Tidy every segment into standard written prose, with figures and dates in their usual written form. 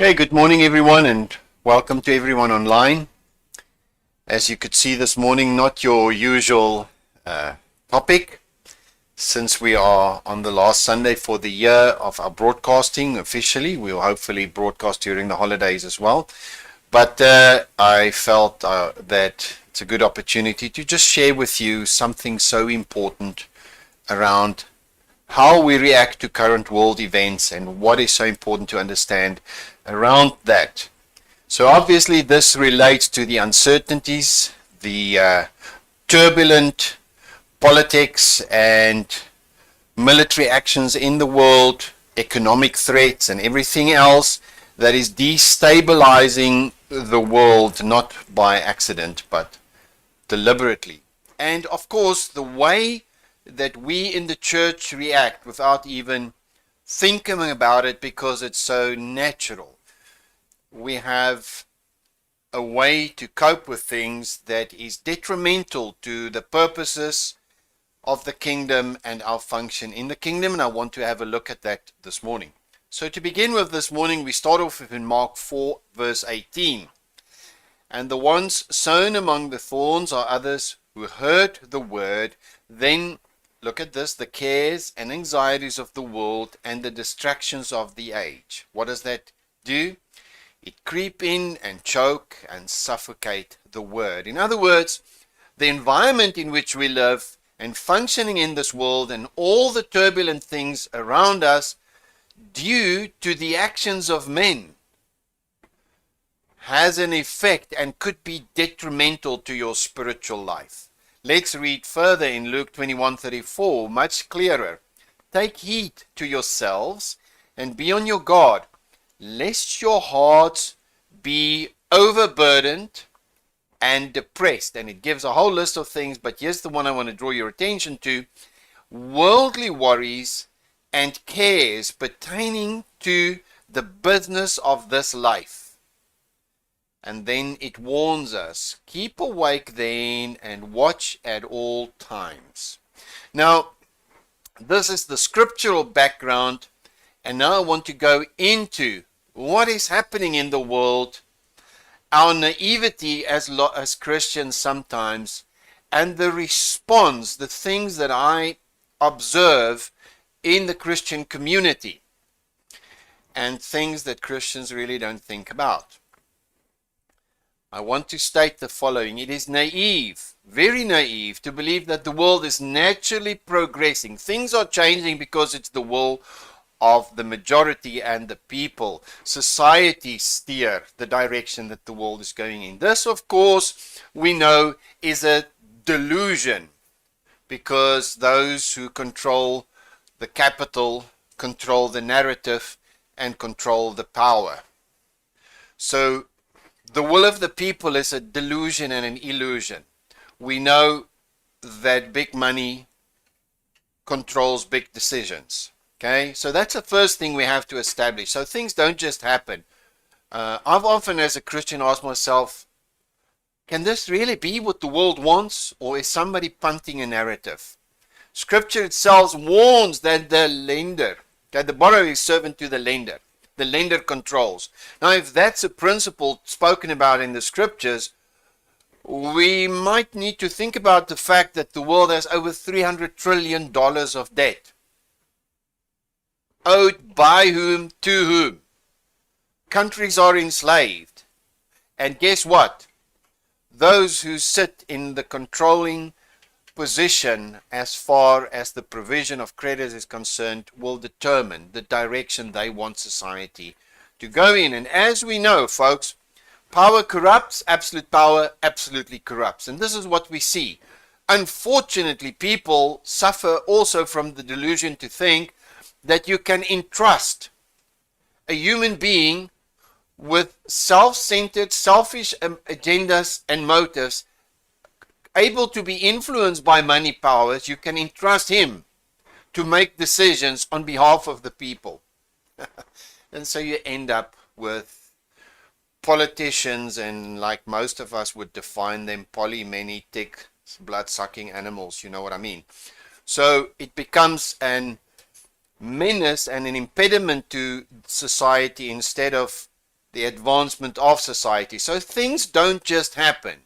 Okay, good morning everyone and welcome to everyone online. As you could see this morning, not your usual topic, since we are on the last Sunday for the year of our broadcasting officially. We'll hopefully broadcast during the holidays as well. But I felt that it's a good opportunity to just share with you something so important around how we react to current world events and what is so important to understand around that. So obviously this relates to the uncertainties, the turbulent politics and military actions in the world, economic threats and everything else that is destabilizing the world, not by accident but deliberately. And of course the way that we in the church react without even thinking about it, because it's so natural. We have a way to cope with things that is detrimental to the purposes of the kingdom and our function in the kingdom, and I want to have a look at that this morning. So to begin with this morning, we start off in Mark 4 verse 18. And the ones sown among the thorns are others who heard the word, then look at this, the cares and anxieties of the world and the distractions of the age. What does that do? It creep in and choke and suffocate the word. In other words, the environment in which we live and functioning in this world and all the turbulent things around us due to the actions of men has an effect and could be detrimental to your spiritual life. Let's read further in Luke 21:34, much clearer. Take heed to yourselves and be on your guard, lest your hearts be overburdened and depressed. And it gives a whole list of things, but here's the one I want to draw your attention to. Worldly worries and cares pertaining to the business of this life. And then it warns us, keep awake then and watch at all times. Now, this is the scriptural background, and now I want to go into what is happening in the world, our naivety as Christians sometimes, and the response, the things that I observe in the Christian community, and things that Christians really don't think about. I want to state the following. It is naive, very naive, to believe that the world is naturally progressing. Things are changing because it's the will of the majority and the people. Society steer the direction that the world is going in. This, of course, we know is a delusion, because those who control the capital control the narrative and control the power. So the will of the people is a delusion and an illusion. We know that big money controls big decisions. Okay, so that's the first thing we have to establish. So things don't just happen. I've often as a Christian asked myself, can this really be what the world wants, or is somebody punting a narrative? Scripture itself warns that the lender, that the borrower is servant to the lender. The lender controls. Now, if that's a principle spoken about in the scriptures, we might need to think about the fact that the world has over $300 trillion of debt. Owed by whom, to whom? Countries are enslaved. And guess what? Those who sit in the controlling position as far as the provision of credit is concerned will determine the direction they want society to go in. And as we know, folks, power corrupts, absolute power absolutely corrupts. And this is what we see. Unfortunately, people suffer also from the delusion to think that you can entrust a human being with self-centered, selfish agendas and motives, able to be influenced by money powers. You can entrust him to make decisions on behalf of the people. And so you end up with politicians, and like most of us would define them, polymenetic, blood-sucking animals, you know what I mean. So it becomes an menace and an impediment to society instead of the advancement of society. So things don't just happen.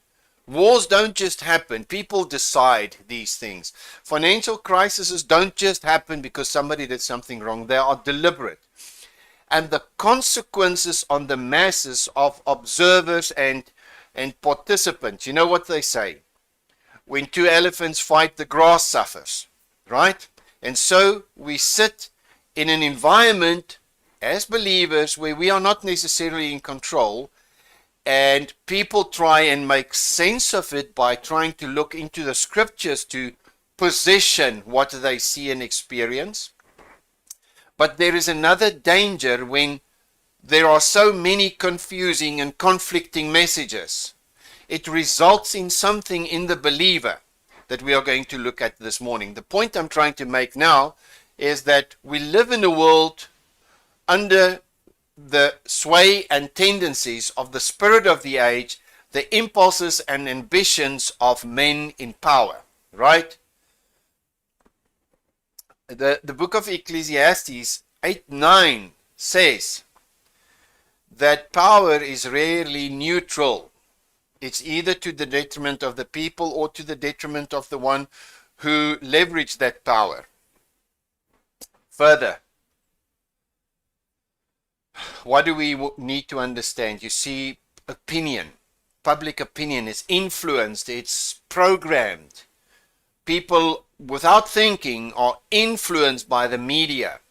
Wars don't just happen. People decide these things. Financial crises don't just happen because somebody did something wrong. They are deliberate. And the consequences on the masses of observers and participants, you know what they say? When two elephants fight, the grass suffers, right? And so we sit in an environment as believers where we are not necessarily in control, and people try and make sense of it by trying to look into the scriptures to position what they see and experience. But there is another danger when there are so many confusing and conflicting messages. It results in something in the believer that we are going to look at this morning. The point I'm trying to make now is that we live in a world under the sway and tendencies of the spirit of the age, the impulses and ambitions of men in power, right? The book of Ecclesiastes 8:9 says that power is rarely neutral. It's either to the detriment of the people or to the detriment of the one who leveraged that power. Further, what do we need to understand? You see, opinion, public opinion is influenced, it's programmed. People, without thinking, are influenced by the media,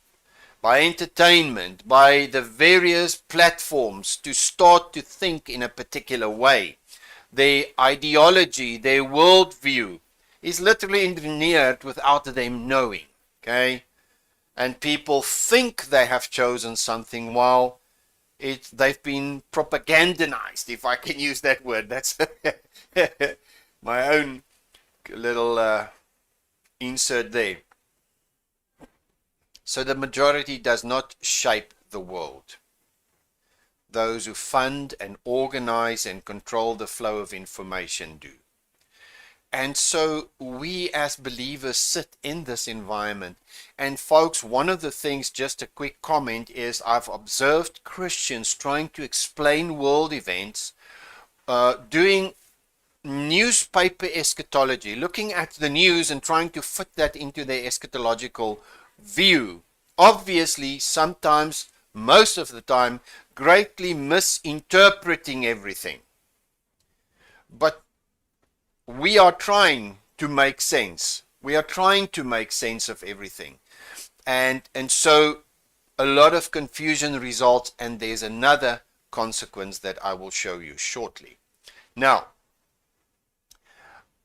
by entertainment, by the various platforms to start to think in a particular way. Their ideology, their worldview is literally engineered without them knowing, okay? And people think they have chosen something while they've been propagandized, if I can use that word. That's my own little insert there. So the majority does not shape the world. Those who fund and organize and control the flow of information do. And so we as believers sit in this environment. And folks, one of the things, just a quick comment, is I've observed Christians trying to explain world events, doing newspaper eschatology, looking at the news and trying to fit that into their eschatological view. Obviously, sometimes, most of the time, greatly misinterpreting everything. But we are trying to make sense. We are trying to make sense of everything. And so a lot of confusion results, and there's another consequence that I will show you shortly. Now,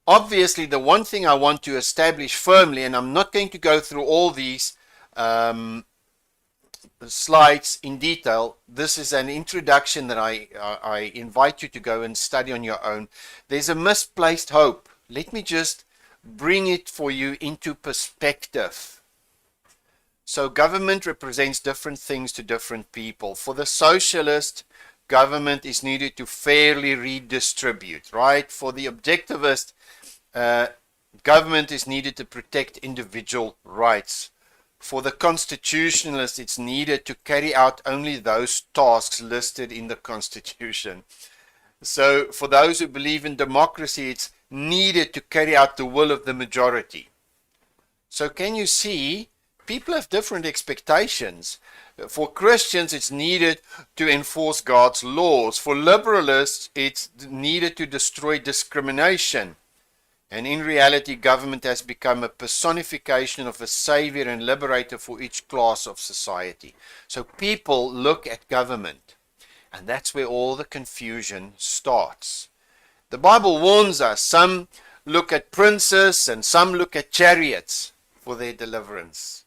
obviously, the one thing I want to establish firmly, and I'm not going to go through all these slides in detail. This is an introduction that I invite you to go and study on your own. There's a misplaced hope. Let me just bring it for you into perspective. So government represents different things to different people. For the socialist, government is needed to fairly redistribute, right? For the objectivist, government is needed to protect individual rights. For the constitutionalist, it's needed to carry out only those tasks listed in the Constitution. So for those who believe in democracy, it's needed to carry out the will of the majority. So can you see, people have different expectations. For Christians, it's needed to enforce God's laws. For liberalists, it's needed to destroy discrimination. And in reality, government has become a personification of a savior and liberator for each class of society. So people look at government, and that's where all the confusion starts. The Bible warns us, some look at princes and some look at chariots for their deliverance.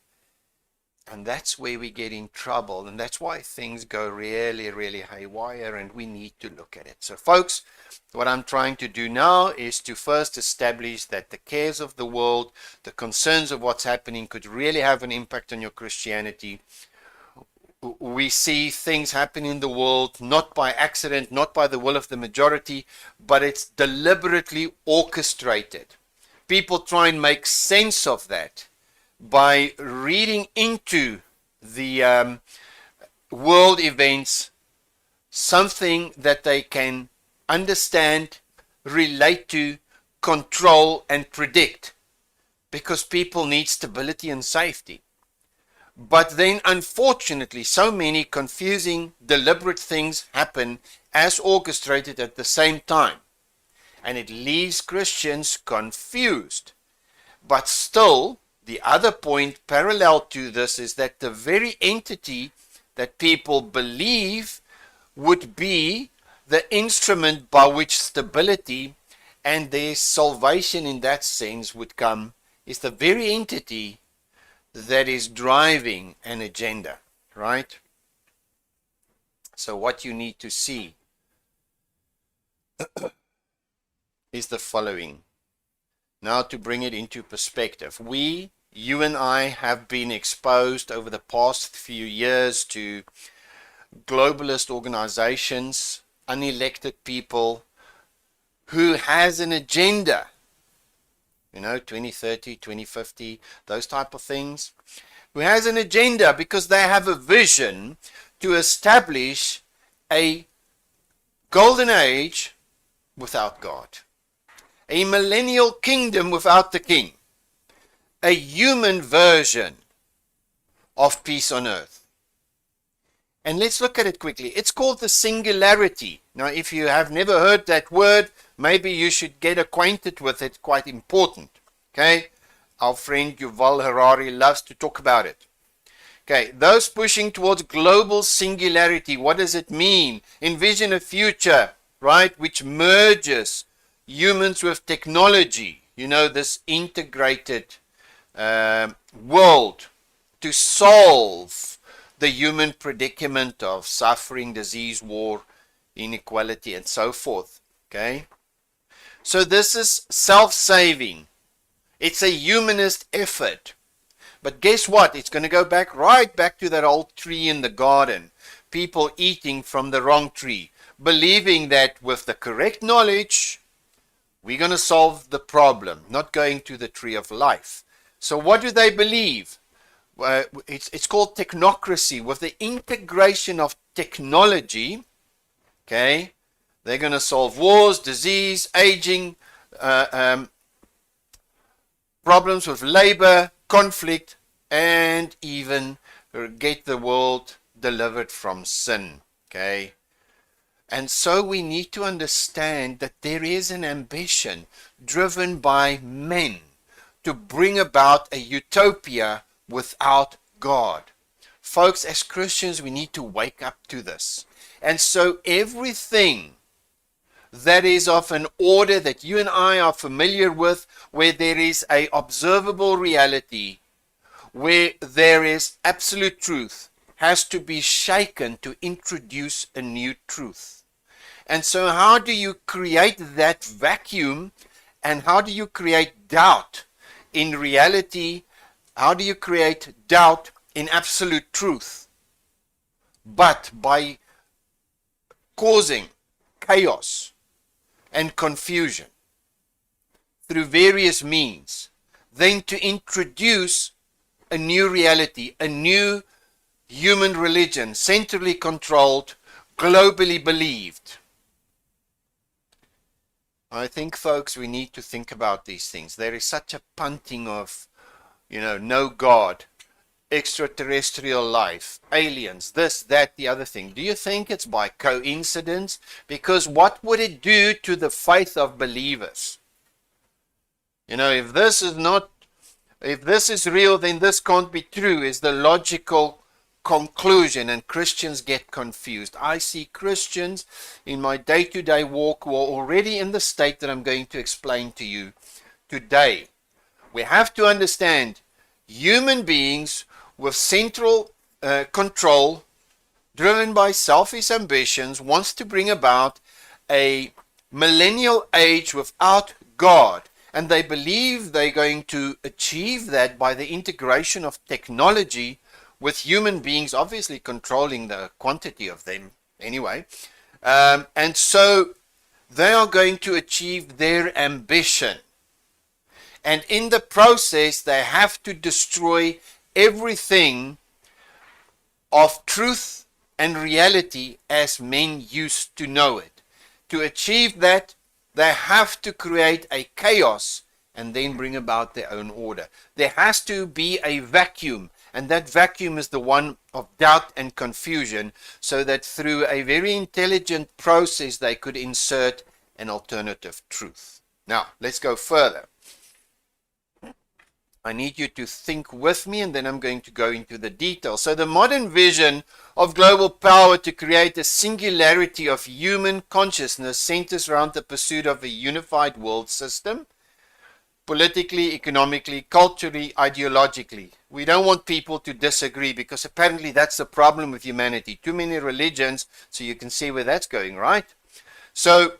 And that's where we get in trouble, and that's why things go really, really haywire, and we need to look at it. So folks, what I'm trying to do now is to first establish that the cares of the world, the concerns of what's happening could really have an impact on your Christianity. We see things happen in the world, not by accident, not by the will of the majority, but it's deliberately orchestrated. People try and make sense of that by reading into the world events something that they can understand, relate to, control, and predict, because people need stability and safety. But then, unfortunately, so many confusing, deliberate things happen as orchestrated at the same time. And it leaves Christians confused. But still, the other point parallel to this is that the very entity that people believe would be the instrument by which stability and their salvation in that sense would come is the very entity that is driving an agenda, right? So what you need to see is the following. Now, to bring it into perspective, you and I have been exposed over the past few years to globalist organizations, unelected people who has an agenda, 2030, 2050, those type of things, who has an agenda because they have a vision to establish a golden age without God, a millennial kingdom without the king, a human version of peace on earth. And let's look at it quickly. It's called the singularity. Now, if you have never heard that word, maybe you should get acquainted with it. Quite important. Okay? Our friend Yuval Harari loves to talk about it. Okay, those pushing towards global singularity, what does it mean? Envision a future, right, which merges humans with technology. This integrated world to solve the human predicament of suffering, disease, war, inequality, and so forth. Okay? So this is self-saving. It's a humanist effort. But guess what? It's going to go right back to that old tree in the garden. People eating from the wrong tree, believing that with the correct knowledge, we're going to solve the problem, not going to the tree of life. So what do they believe? It's called technocracy. With the integration of technology, okay, they're going to solve wars, disease, aging, problems with labor, conflict, and even get the world delivered from sin. Okay, and so we need to understand that there is an ambition driven by men to bring about a utopia without God. Folks, as Christians, we need to wake up to this. And so everything that is of an order that you and I are familiar with, where there is a observable reality, where there is absolute truth, has to be shaken to introduce a new truth. And so how do you create that vacuum, and how do you create doubt in reality? How do you create doubt in absolute truth? But by causing chaos and confusion through various means, then to introduce a new reality, a new human religion, centrally controlled, globally believed. I think, folks, we need to think about these things. There is such a punting of no God, extraterrestrial life, aliens, this, that, the other thing. Do you think it's by coincidence? Because what would it do to the faith of believers? If this is real, then this can't be true, is the logical conclusion, and Christians get confused. I see Christians in my day-to-day walk who are already in the state that I'm going to explain to you today. We have to understand human beings with central control, driven by selfish ambitions, wants to bring about a millennial age without God. And they believe they're going to achieve that by the integration of technology with human beings, obviously controlling the quantity of them anyway. And so they are going to achieve their ambition. And in the process, they have to destroy everything of truth and reality as men used to know it. To achieve that, they have to create a chaos and then bring about their own order. There has to be a vacuum, and that vacuum is the one of doubt and confusion, so that through a very intelligent process they could insert an alternative truth. Now, let's go further. I need you to think with me, and then I'm going to go into the details. So the modern vision of global power to create a singularity of human consciousness centers around the pursuit of a unified world system, politically, economically, culturally, ideologically. We don't want people to disagree, because apparently that's the problem with humanity. Too many religions, so you can see where that's going, right? So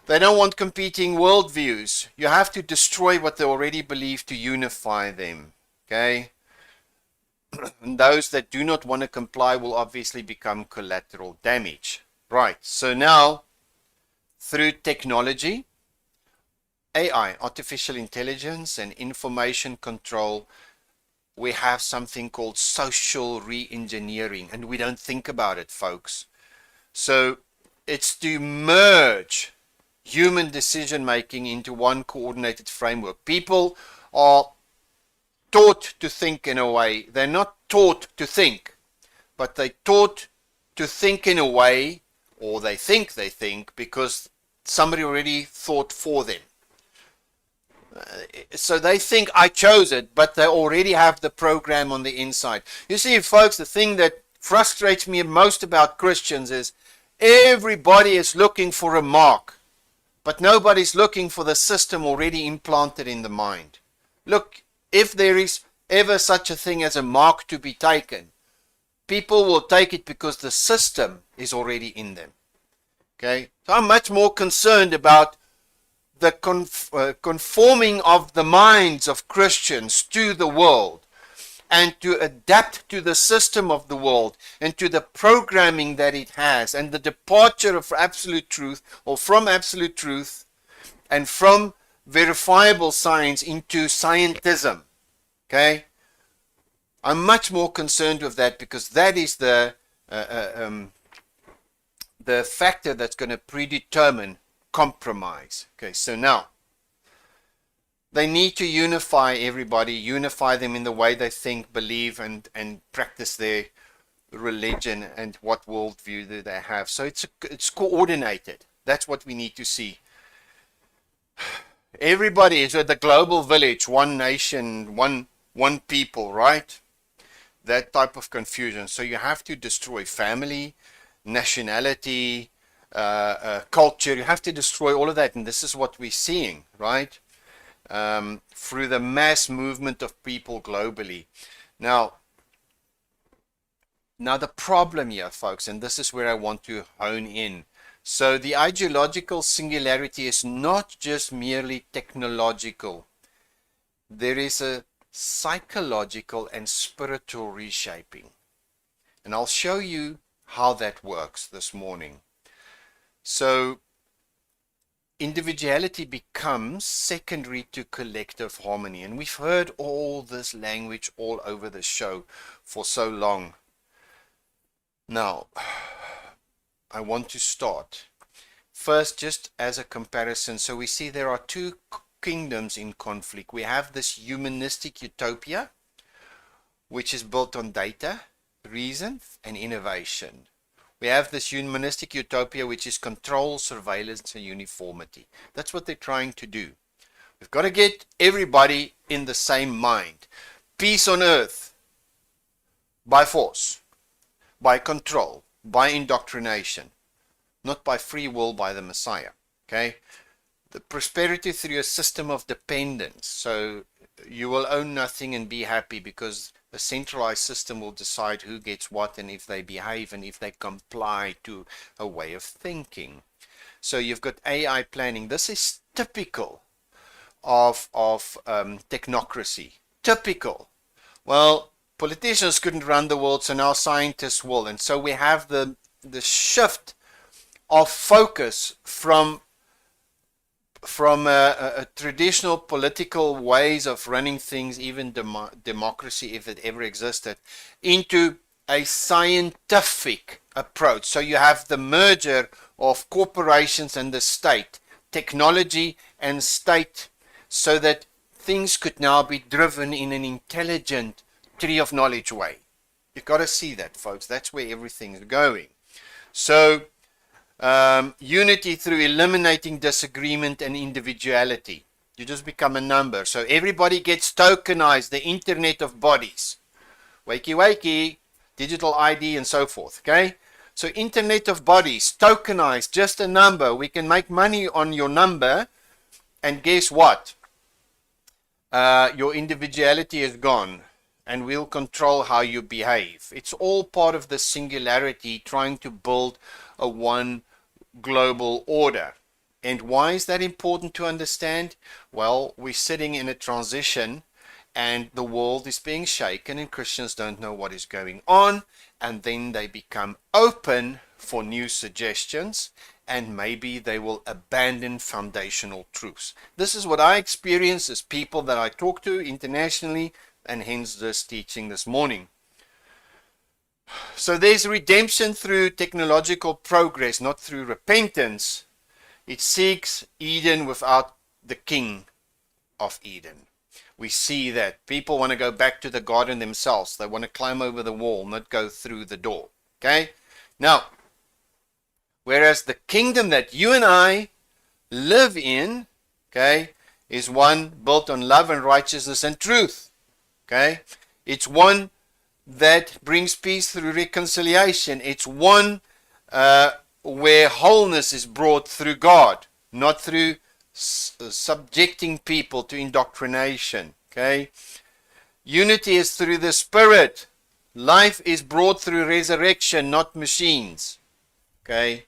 they don't want competing worldviews. You have to destroy what they already believe to unify them. Okay? And those that do not want to comply will obviously become collateral damage. Right. So now, through technology, AI, artificial intelligence, and information control, we have something called social re-engineering. And we don't think about it, folks. So it's to merge human decision making into one coordinated framework. People are taught to think in a way. They're not taught to think, but they're taught to think in a way, or they think because somebody already thought for them. So they think I chose it, but they already have the program on the inside. You see, folks, the thing that frustrates me most about Christians is everybody is looking for a mark. But nobody's looking for the system already implanted in the mind. Look, if there is ever such a thing as a mark to be taken, people will take it because the system is already in them. Okay? So I'm much more concerned about the conforming of the minds of Christians to the world, and to adapt to the system of the world and to the programming that it has, and the departure of absolute truth, or from absolute truth and from verifiable science into scientism. Okay? I'm much more concerned with that, because that is the factor that's going to predetermine compromise. Okay, so now they need to unify everybody, unify them in the way they think, believe, and practice their religion and what worldview that they have. So it's coordinated. That's what we need to see. Everybody is at the global village, one nation, one people, right? That type of confusion. So you have to destroy family, nationality, culture. You have to destroy all of that, and this is what we're seeing, right? Through the mass movement of people globally. Now the problem here, folks, and this is where I want to hone in. So the ideological singularity is not just merely technological. There is a psychological and spiritual reshaping. And I'll show you how that works this morning. So individuality becomes secondary to collective harmony. And we've heard all this language all over the show for so long. Now, I want to start first just as a comparison. So we see there are two kingdoms in conflict. We have this humanistic utopia, which is built on data, reason, and innovation. We have this humanistic utopia, which is control, surveillance, and uniformity. That's what they're trying to do. We've got to get everybody in the same mind. Peace on earth by force, by control, by indoctrination, not by free will by the Messiah. Okay? The prosperity through a system of dependence. So you will own nothing and be happy, because a centralized system will decide who gets what, and if they behave, and if they comply to a way of thinking. So you've got AI planning. This is typical of technocracy. Typical. Well, politicians couldn't run the world, so now scientists will. And so we have the shift of focus from traditional political ways of running things, even democracy, if it ever existed, into a scientific approach. So you have the merger of corporations and the state, technology and state, so that things could now be driven in an intelligent tree of knowledge way. You've got to see that, folks. That's where everything's going. So unity through eliminating disagreement and individuality. You just become a number. So everybody gets tokenized, the internet of bodies. Wakey wakey, digital ID and so forth. Okay? So internet of bodies, tokenized, just a number. We can make money on your number. And guess what? Your individuality is gone. And we'll control how you behave. It's all part of the singularity, trying to build a one global order. And why is that important to understand? Well, we're sitting in a transition and the world is being shaken and Christians don't know what is going on, and then they become open for new suggestions and maybe they will abandon foundational truths. This is what I experience as people that I talk to internationally, and hence this teaching this morning. So there's redemption through technological progress, not through repentance. It seeks Eden without the king of Eden. We see that people want to go back to the garden themselves. They want to climb over the wall, not go through the door. Okay? Now, whereas the kingdom that you and I live in, okay, is one built on love and righteousness and truth. Okay? It's one that brings peace through reconciliation. It's one where wholeness is brought through God, not through subjecting people to indoctrination. Okay? Unity is through the Spirit. Life is brought through resurrection, not machines. Okay?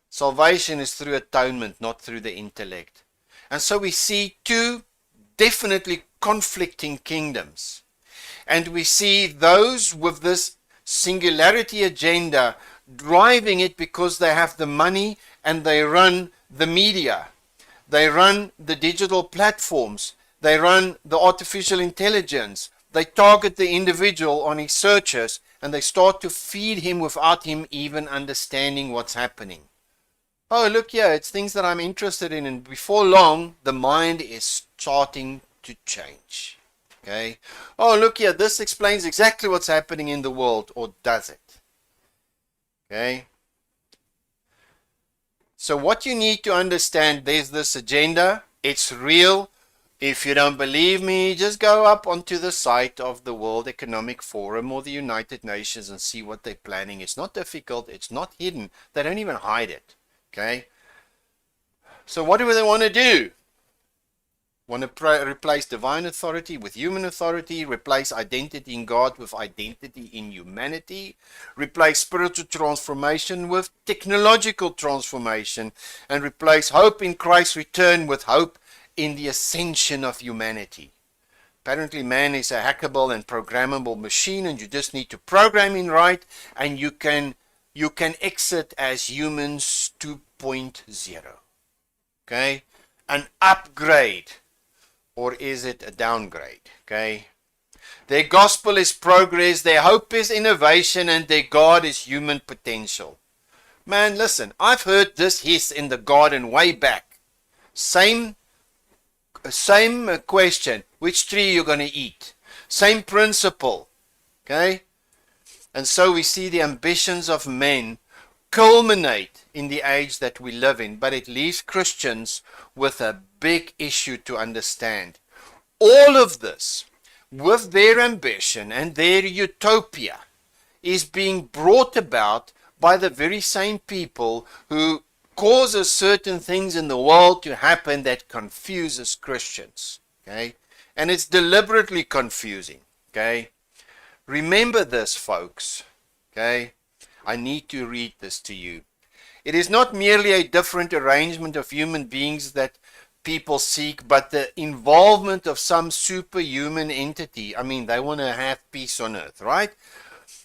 Salvation is through atonement, not through the intellect. And so we see two definitely conflicting kingdoms. And we see those with this singularity agenda driving it because they have the money and they run the media. They run the digital platforms. They run the artificial intelligence. They target the individual on his searches and they start to feed him without him even understanding what's happening. Oh, look here, it's things that I'm interested in, and before long, the mind is starting to change. Okay? Oh, look here, this explains exactly what's happening in the world, or does it? Okay? So what you need to understand, there's this agenda, it's real. If you don't believe me, just go up onto the site of the World Economic Forum or the United Nations and see what they're planning. It's not difficult, it's not hidden. They don't even hide it. Okay? So what do they want to do? Want to replace divine authority with human authority, replace identity in God with identity in humanity, replace spiritual transformation with technological transformation, and replace hope in Christ's return with hope in the ascension of humanity. Apparently man is a hackable and programmable machine, and you just need to program in right, and you can exit as humans 2.0. Okay? An upgrade. Or is it a downgrade? Okay? Their gospel is progress, their hope is innovation, and their God is human potential. Man, listen, I've heard this hiss in the garden way back. Same question. Which tree are you going to eat? Same principle. Okay? And so we see the ambitions of men culminate in the age that we live in, but it leaves Christians with a big issue to understand. All of this, with their ambition and their utopia, is being brought about by the very same people who causes certain things in the world to happen that confuses Christians. Okay? And it's deliberately confusing. Okay? Remember this, folks. Okay? I need to read this to you. It is not merely a different arrangement of human beings that people seek, but the involvement of some superhuman entity. I mean, they want to have peace on earth, right?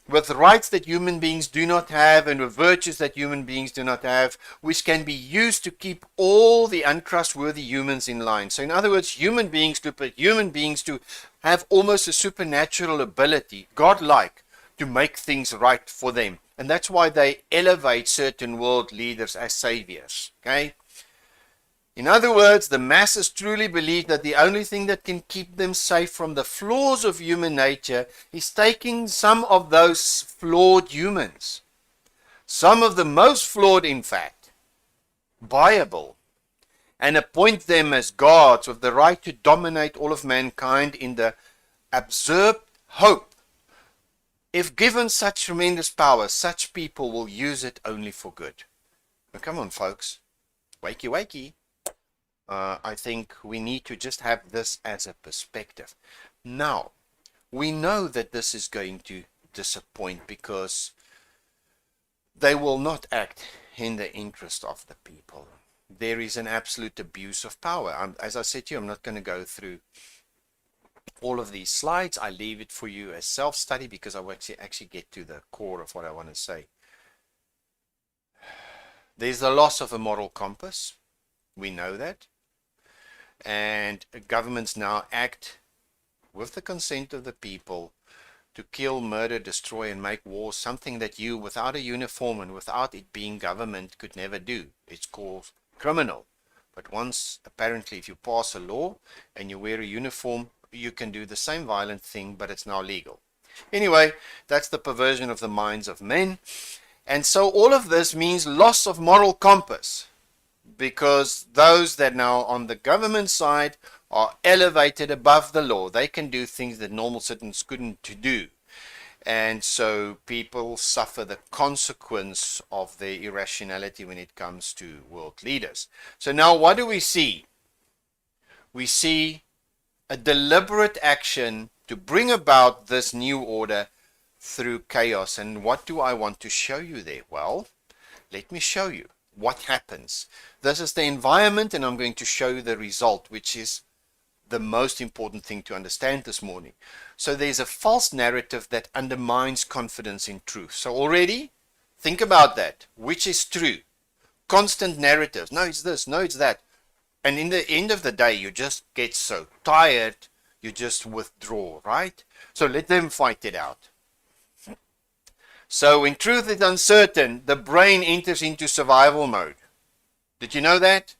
With rights that human beings do not have and with virtues that human beings do not have, which can be used to keep all the untrustworthy humans in line. So in other words, human beings to have almost a supernatural ability, godlike, to make things right for them. And that's why they elevate certain world leaders as saviors. Okay? In other words, the masses truly believe that the only thing that can keep them safe from the flaws of human nature is taking some of those flawed humans, some of the most flawed in fact, viable, and appoint them as gods with the right to dominate all of mankind in the absurd hope. If given such tremendous power, such people will use it only for good. Now, come on, folks. Wakey, wakey. I think we need to just have this as a perspective. Now, we know that this is going to disappoint because they will not act in the interest of the people. There is an absolute abuse of power. As I said to you, I'm not going to go through all of these slides. I leave it for you as self-study because I will actually get to the core of what I want to say. There's the loss of a moral compass. We know that. And governments now act with the consent of the people to kill, murder, destroy, and make war, something that you, without a uniform and without it being government, could never do. It's called criminal. But once, apparently, if you pass a law and you wear a uniform, you can do the same violent thing, but it's now legal. Anyway, that's the perversion of the minds of men. And so all of this means loss of moral compass, because those that now on the government side are elevated above the law. They can do things that normal citizens couldn't do. And so people suffer the consequence of their irrationality when it comes to world leaders. So now what do we see? We see a deliberate action to bring about this new order through chaos. And what do I want to show you there? Well, let me show you what happens. This is the environment, and I'm going to show you the result, which is the most important thing to understand this morning. So there's a false narrative that undermines confidence in truth. So already, think about that. Which is true? Constant narratives. No, it's this. No, it's that. And in the end of the day, you just get so tired, you just withdraw, right? So let them fight it out. So when truth is uncertain, the brain enters into survival mode. Did you know that?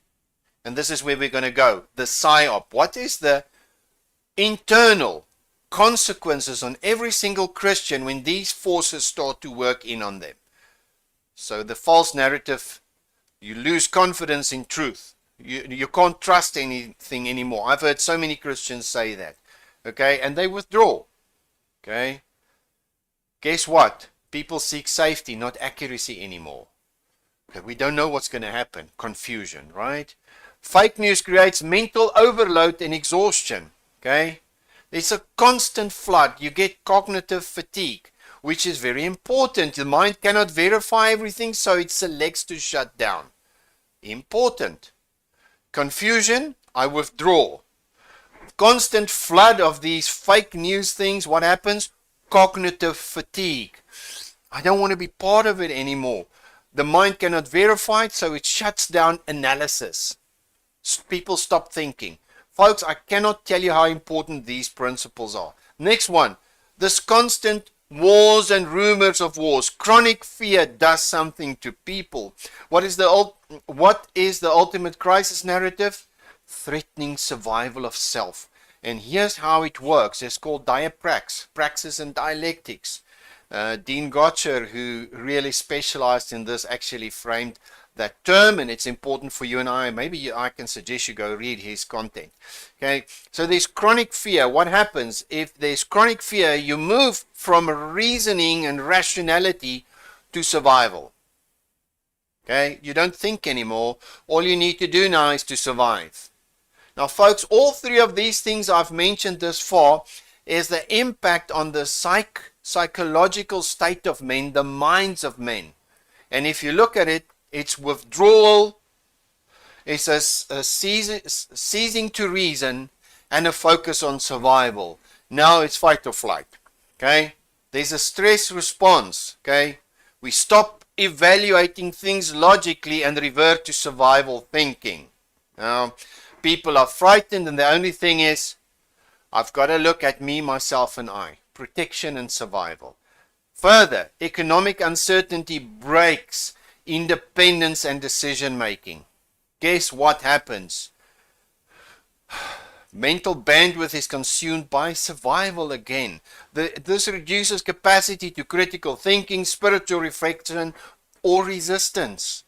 And this is where we're going to go. The Psyop. What is the internal consequences on every single Christian when these forces start to work in on them? So the false narrative, you lose confidence in truth. You can't trust anything anymore. I've heard so many Christians say that. Okay, and they withdraw. Okay. Guess what? People seek safety, not accuracy anymore. Okay, we don't know what's going to happen. Confusion, right? Fake news creates mental overload and exhaustion. Okay? There's a constant flood. You get cognitive fatigue, which is very important. The mind cannot verify everything, so it selects to shut down. Important. Confusion, I withdraw. Constant flood of these fake news things, what happens? Cognitive fatigue. I don't want to be part of it anymore. The mind cannot verify it, so it shuts down analysis. People stop thinking. Folks, I cannot tell you how important these principles are. Next one. This constant wars and rumors of wars. Chronic fear does something to people. What is the ultimate crisis narrative? Threatening survival of self. And here's how it works. It's called diaprax, praxis and dialectics. Dean Gotcher, who really specialized in this, actually framed that term, and it's important for you and I. Maybe I can suggest you go read his content. Okay, so there's chronic fear. What happens if there's chronic fear? You move from reasoning and rationality to survival. Okay, you don't think anymore. All you need to do now is to survive. Now, folks, all three of these things I've mentioned thus far is the impact on the psychological state of men, the minds of men. And if you look at it, it's withdrawal, it's a ceasing to reason, and a focus on survival. Now it's fight or flight. Okay? There's a stress response. Okay? We stop evaluating things logically and revert to survival thinking. Now, people are frightened, and the only thing is, I've got to look at me, myself, and I. Protection and survival. Further, economic uncertainty breaks independence and decision making. Guess what happens? Mental bandwidth is consumed by survival again. This reduces capacity to critical thinking, spiritual reflection, or resistance.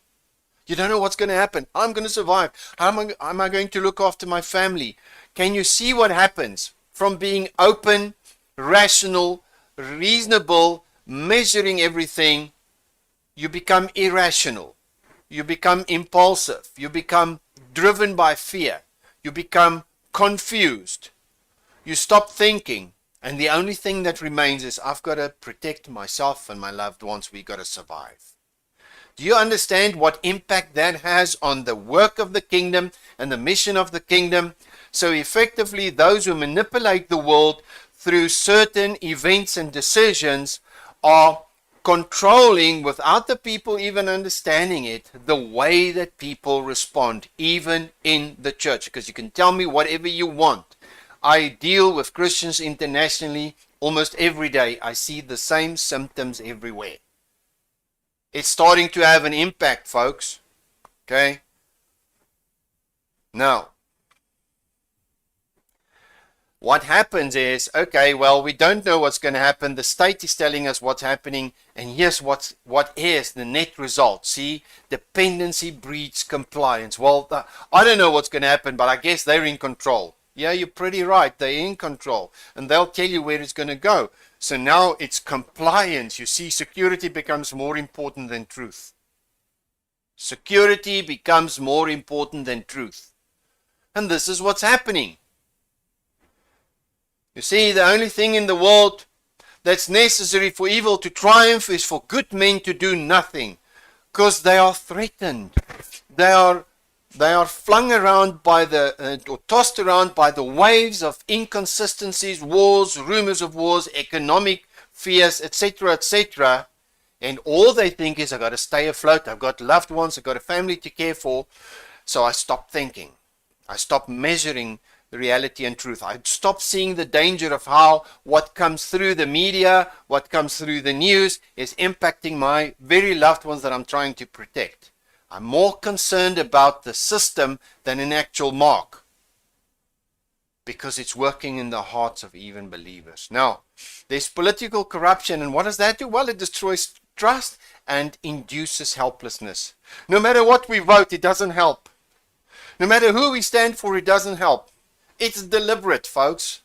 You don't know what's going to happen. I'm going to survive. How am I going to look after my family? Can you see what happens from being open, rational, reasonable, measuring everything? You become irrational. You become impulsive. You become driven by fear. You become confused. You stop thinking. And the only thing that remains is, I've got to protect myself and my loved ones. We've got to survive. Do you understand what impact that has on the work of the kingdom and the mission of the kingdom? So effectively, those who manipulate the world through certain events and decisions are controlling, without the people even understanding it, the way that people respond, even in the church. Because you can tell me whatever you want. I deal with Christians internationally almost every day. I see the same symptoms everywhere. It's starting to have an impact, folks. Okay? Now, what happens is, okay, well, we don't know what's going to happen. The state is telling us what's happening, and here's what is the net result. See, dependency breeds compliance. Well, I don't know what's going to happen, but I guess they're in control. Yeah, you're pretty right. They're in control, and they'll tell you where it's going to go. So now it's compliance. You see, security becomes more important than truth. Security becomes more important than truth. And this is what's happening. You see, the only thing in the world that's necessary for evil to triumph is for good men to do nothing, because they are threatened. They are flung around by or tossed around by the waves of inconsistencies, wars, rumors of wars, economic fears, etc., etc. And all they think is, I've got to stay afloat. I've got loved ones. I've got a family to care for. So I stop thinking. I stop measuring the reality and truth. I stop seeing the danger of how what comes through the media, what comes through the news is impacting my very loved ones that I'm trying to protect. I'm more concerned about the system than an actual mark, because it's working in the hearts of even believers. Now, there's political corruption, and what does that do? Well, it destroys trust and induces helplessness. No matter what we vote, it doesn't help. No matter who we stand for, it doesn't help. It's deliberate, folks.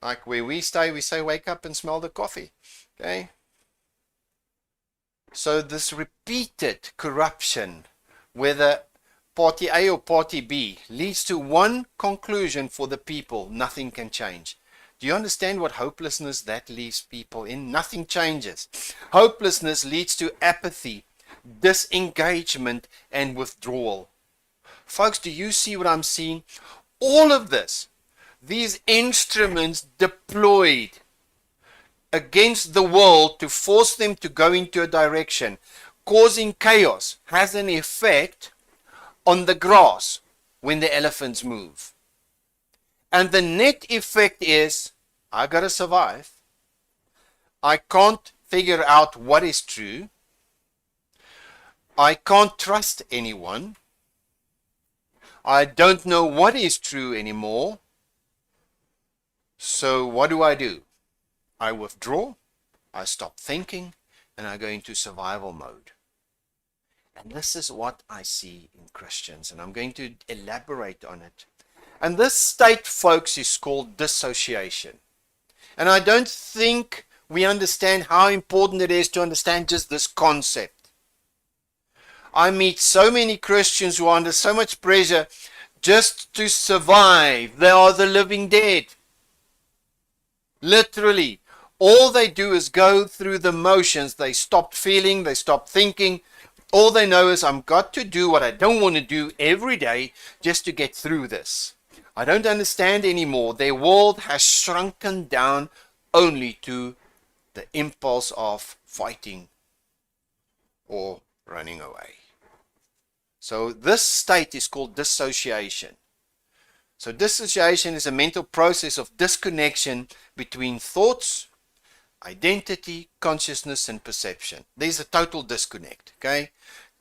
Like where we stay, we say, wake up and smell the coffee. Okay? So this repeated corruption, whether party A or party B, leads to one conclusion for the people: nothing can change. Do you understand what hopelessness that leaves people in? Nothing changes. Hopelessness leads to apathy, disengagement, and withdrawal. Folks, do you see what I'm seeing? All of this, these instruments deployed against the world to force them to go into a direction, causing chaos, has an effect on the grass when the elephants move. And the net effect is, I gotta survive. I can't figure out what is true. I can't trust anyone. I don't know what is true anymore. So what do? I withdraw, I stop thinking, and I go into survival mode. And this is what I see in Christians, and I'm going to elaborate on it. And this state, folks, is called dissociation. And I don't think we understand how important it is to understand just this concept. I meet so many Christians who are under so much pressure just to survive. They are the living dead. Literally. All they do is go through the motions. They stop feeling, they stop thinking. All they know is, I've got to do what I don't want to do every day just to get through this. I don't understand anymore. Their world has shrunken down only to the impulse of fighting or running away. So this state is called dissociation. So dissociation is a mental process of disconnection between thoughts, Identity, consciousness, and perception. There's a total disconnect, okay?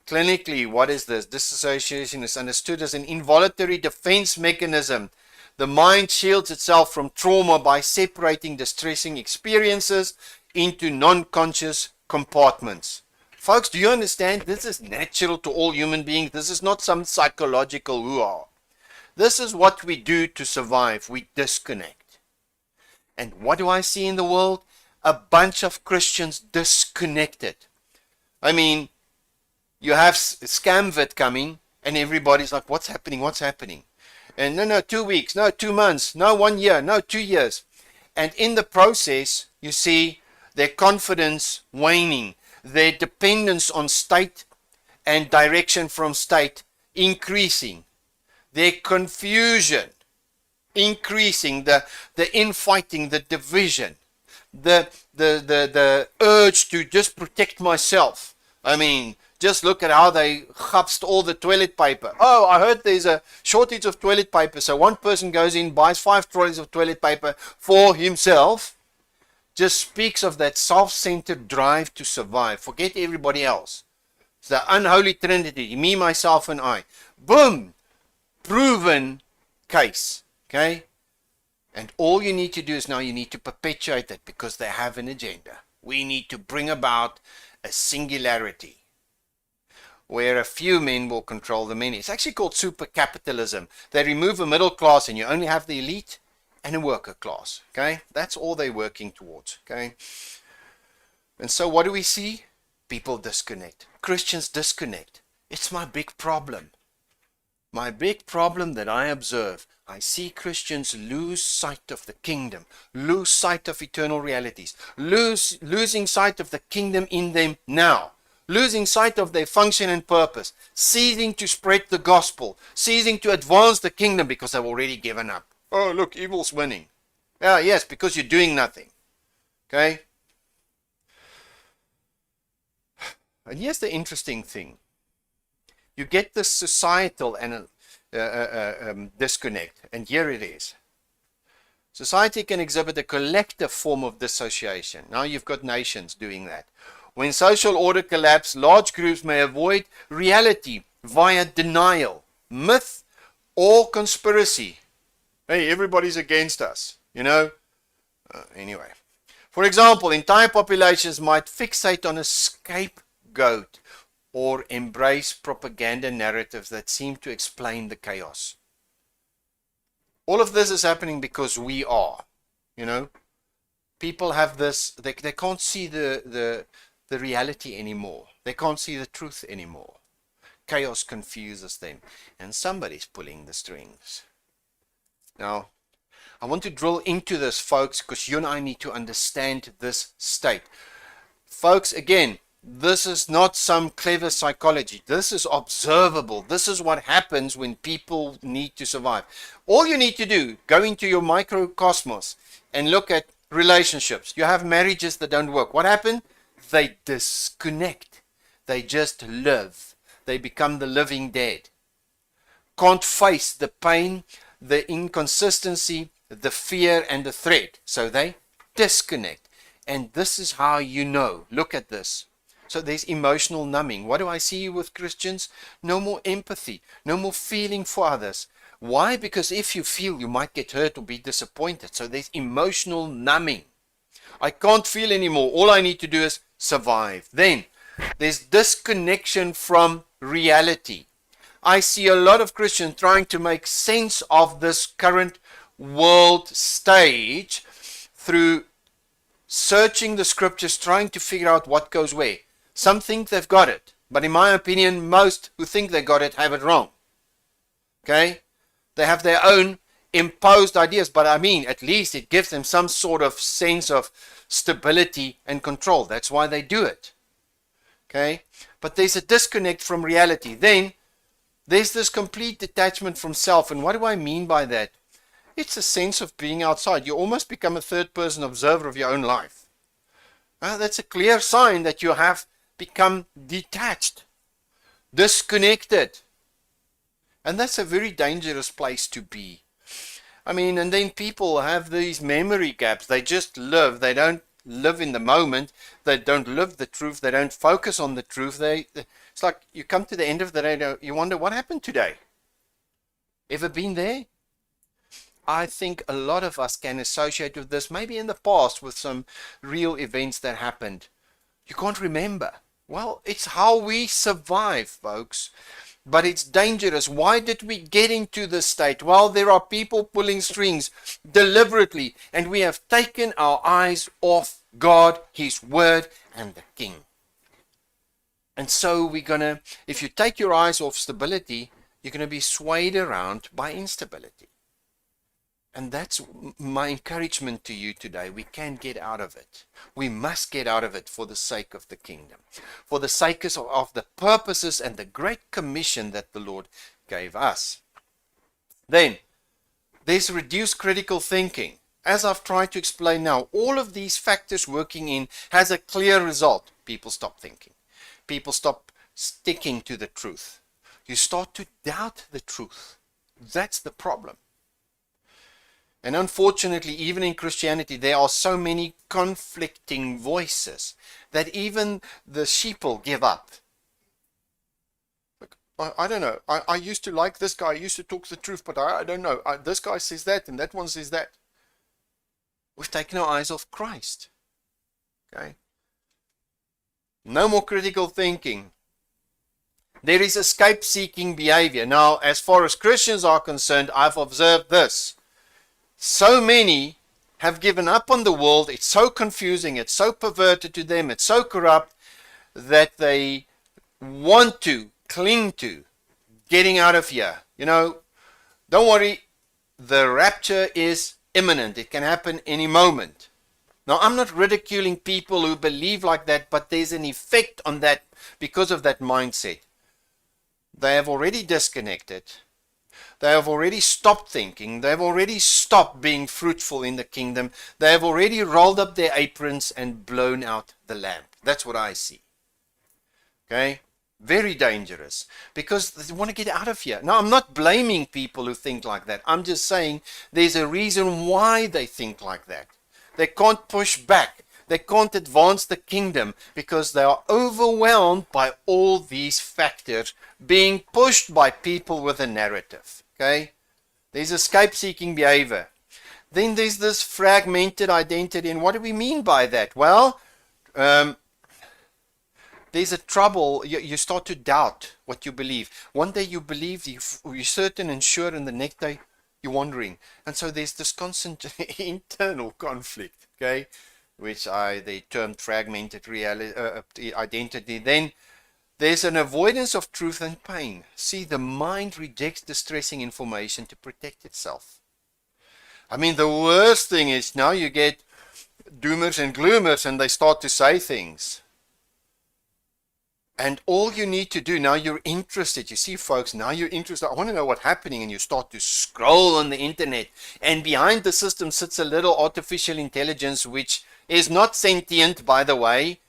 Clinically, what is this? Dissociation is understood as an involuntary defense mechanism. The mind shields itself from trauma by separating distressing experiences into non-conscious compartments. Folks, do you understand? This is natural to all human beings. This is not some psychological hoo-ha. This is what we do to survive. We disconnect. And what do I see in the world? A bunch of Christians disconnected. I mean, you have Scamvid coming, and everybody's like, what's happening? What's happening? And no, 2 weeks, no, 2 months, no, 1 year, no, 2 years. And in the process, you see their confidence waning, their dependence on state and direction from state increasing, their confusion increasing, the infighting, the division, the urge to just protect myself. I mean, just look at how they gupsed all the toilet paper. Oh, I heard there's a shortage of toilet paper. So one person goes in, buys 5 trolleys of toilet paper for himself. Just speaks of that self-centered drive to survive. Forget everybody else. It's the unholy trinity. Me, myself, and I. Boom! Proven case. Okay? And all you need to do is now you need to perpetuate that because they have an agenda. We need to bring about a singularity where a few men will control the many. It's actually called super capitalism. They remove a middle class and you only have the elite and a worker class. Okay? That's all they're working towards. Okay? And so what do we see? People disconnect. Christians disconnect. It's my big problem. My big problem that I observe. I see Christians lose sight of the kingdom, lose sight of eternal realities, losing sight of the kingdom in them now, losing sight of their function and purpose, ceasing to spread the gospel, ceasing to advance the kingdom because they've already given up. Oh, look, evil's winning. Yeah, yes, because you're doing nothing. Okay? And here's the interesting thing. You get this societal and disconnect, and here it is. Society can exhibit a collective form of dissociation. Now you've got nations doing that. When social order collapses, large groups may avoid reality via denial, myth, or conspiracy. Hey, everybody's against us, you know. Anyway, for example, entire populations might fixate on a scapegoat or embrace propaganda narratives that seem to explain the chaos. All of this is happening because we are, you know. People have this, they can't see the reality anymore. They can't see the truth anymore. Chaos confuses them, and somebody's pulling the strings. Now, I want to drill into this, folks, because you and I need to understand this state. Folks, again, this is not some clever psychology. This is observable. This is what happens when people need to survive. All you need to do, go into your microcosmos and look at relationships. You have marriages that don't work. What happened? They disconnect. They just live. They become the living dead. Can't face the pain, the inconsistency, the fear, and the threat. So they disconnect. And this is how you know. Look at this. So there's emotional numbing. What do I see with Christians? No more empathy. No more feeling for others. Why? Because if you feel, you might get hurt or be disappointed. So there's emotional numbing. I can't feel anymore. All I need to do is survive. Then there's disconnection from reality. I see a lot of Christians trying to make sense of this current world stage through searching the scriptures, trying to figure out what goes where. Some think they've got it, but in my opinion, most who think they got it have it wrong. Okay? They have their own imposed ideas, but I mean, at least it gives them some sort of sense of stability and control. That's why they do it. Okay? But there's a disconnect from reality. Then there's this complete detachment from self. And what do I mean by that? It's a sense of being outside. You almost become a third-person observer of your own life. That's a clear sign that you have become detached, disconnected. And that's a very dangerous place to be. I mean, and then people have these memory gaps. They just live. They don't live in the moment. They don't live the truth. They don't focus on the truth. It's like you come to the end of the day, you wonder what happened today. Ever been there? I think a lot of us can associate with this, maybe in the past with some real events that happened. You can't remember. Well, it's how we survive, folks. But it's dangerous. Why did we get into this state? Well, there are people pulling strings deliberately, and we have taken our eyes off God, His Word, and the King. And so if you take your eyes off stability, you're going to be swayed around by instability. And that's my encouragement to you today. We can't get out of it. We must get out of it for the sake of the kingdom, for the sake of the purposes and the great commission that the Lord gave us. Then, there's reduced critical thinking. As I've tried to explain now, all of these factors working in has a clear result. People stop thinking. People stop sticking to the truth. You start to doubt the truth. That's the problem. And unfortunately, even in Christianity, there are so many conflicting voices that even the sheeple give up. I don't know. I used to like this guy. I used to talk the truth, but I don't know. This guy says that, and that one says that. We've taken our eyes off Christ. Okay? No more critical thinking. There is escape-seeking behavior. Now, as far as Christians are concerned, I've observed this. So many have given up on the world. It's so confusing. It's so perverted to them. It's so corrupt that they want to cling to getting out of here. Don't worry. The rapture is imminent. It can happen any moment. Now, I'm not ridiculing people who believe like that, but there's an effect on that because of that mindset. They have already disconnected. They have already stopped thinking. They have already stopped being fruitful in the kingdom. They have already rolled up their aprons and blown out the lamp. That's what I see. Okay? Very dangerous. Because they want to get out of here. Now, I'm not blaming people who think like that. I'm just saying there's a reason why they think like that. They can't push back. They can't advance the kingdom because they are overwhelmed by all these factors being pushed by people with a narrative. Okay? There's escape-seeking behavior. Then there's this fragmented identity. And what do we mean by that? Well, there's a trouble. You start to doubt what you believe. One day you believe you're certain and sure, and the next day you're wondering. And so there's this constant internal conflict. Okay? Which they termed fragmented identity. Then there's an avoidance of truth and pain. See, the mind rejects distressing information to protect itself. I mean, the worst thing is now you get doomers and gloomers and they start to say things. And all you need to do, now you're interested. You see, folks, now you're interested. I want to know what's happening. And you start to scroll on the internet. And behind the system sits a little artificial intelligence, which is not sentient, by the way.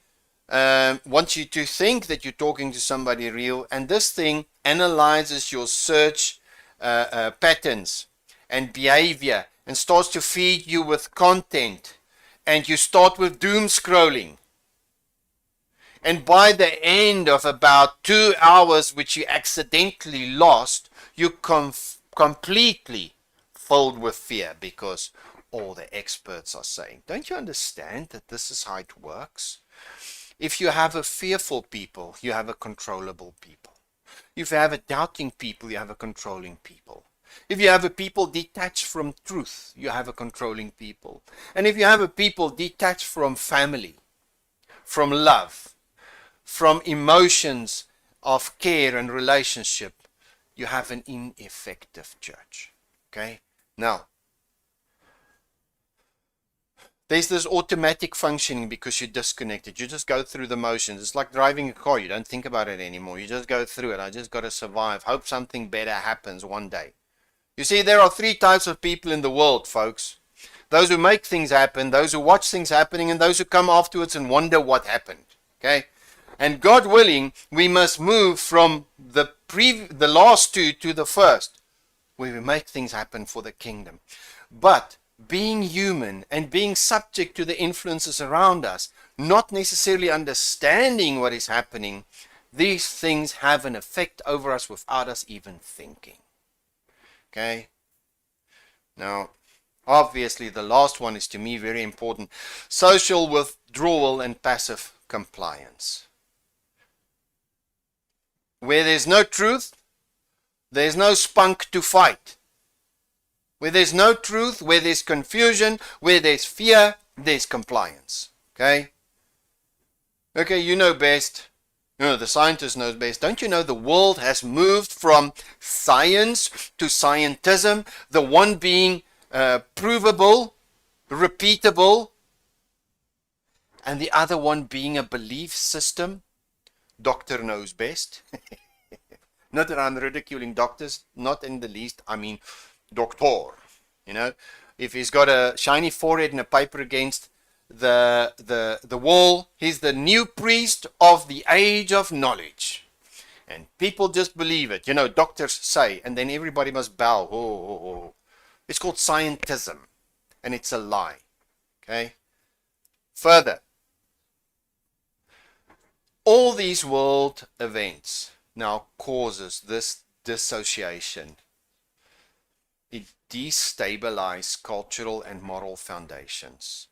Wants you to think that you're talking to somebody real. And this thing analyzes your search patterns and behavior and starts to feed you with content. And you start with doom scrolling. And by the end of about 2 hours, which you accidentally lost, you completely filled with fear because all the experts are saying. Don't you understand that this is how it works? If you have a fearful people, you have a controllable people. If you have a doubting people, you have a controlling people. If you have a people detached from truth, you have a controlling people. And if you have a people detached from family, from love, from emotions of care and relationship, you have an ineffective church. Okay? Now, there's this automatic functioning because you're disconnected. You just go through the motions. It's like driving a car. You don't think about it anymore. You just go through it. I just got to survive. Hope something better happens one day. You see, there are 3 types of people in the world, folks. Those who make things happen, those who watch things happening, and those who come afterwards and wonder what happened. Okay? And God willing, we must move from the last 2 to the first, where we make things happen for the kingdom. But being human and being subject to the influences around us, not necessarily understanding what is happening, these things have an effect over us without us even thinking. Okay? Now, obviously, the last one is to me very important. Social withdrawal and passive compliance. Where there's no truth, there's no spunk to fight. Where there's no truth, where there's confusion, where there's fear, there's compliance. Okay? Okay, you know best. No, the scientist knows best. Don't you know the world has moved from science to scientism, the one being provable, repeatable, and the other one being a belief system? Doctor knows best. Not that I'm ridiculing doctors, not in the least. I mean, doctor. You know, if he's got a shiny forehead and a paper against the wall, he's the new priest of the age of knowledge. And people just believe it. You know, doctors say, and then everybody must bow. Oh. It's called scientism, and it's a lie. Okay? Further, all these world events now causes this dissociation. It destabilizes cultural and moral foundations.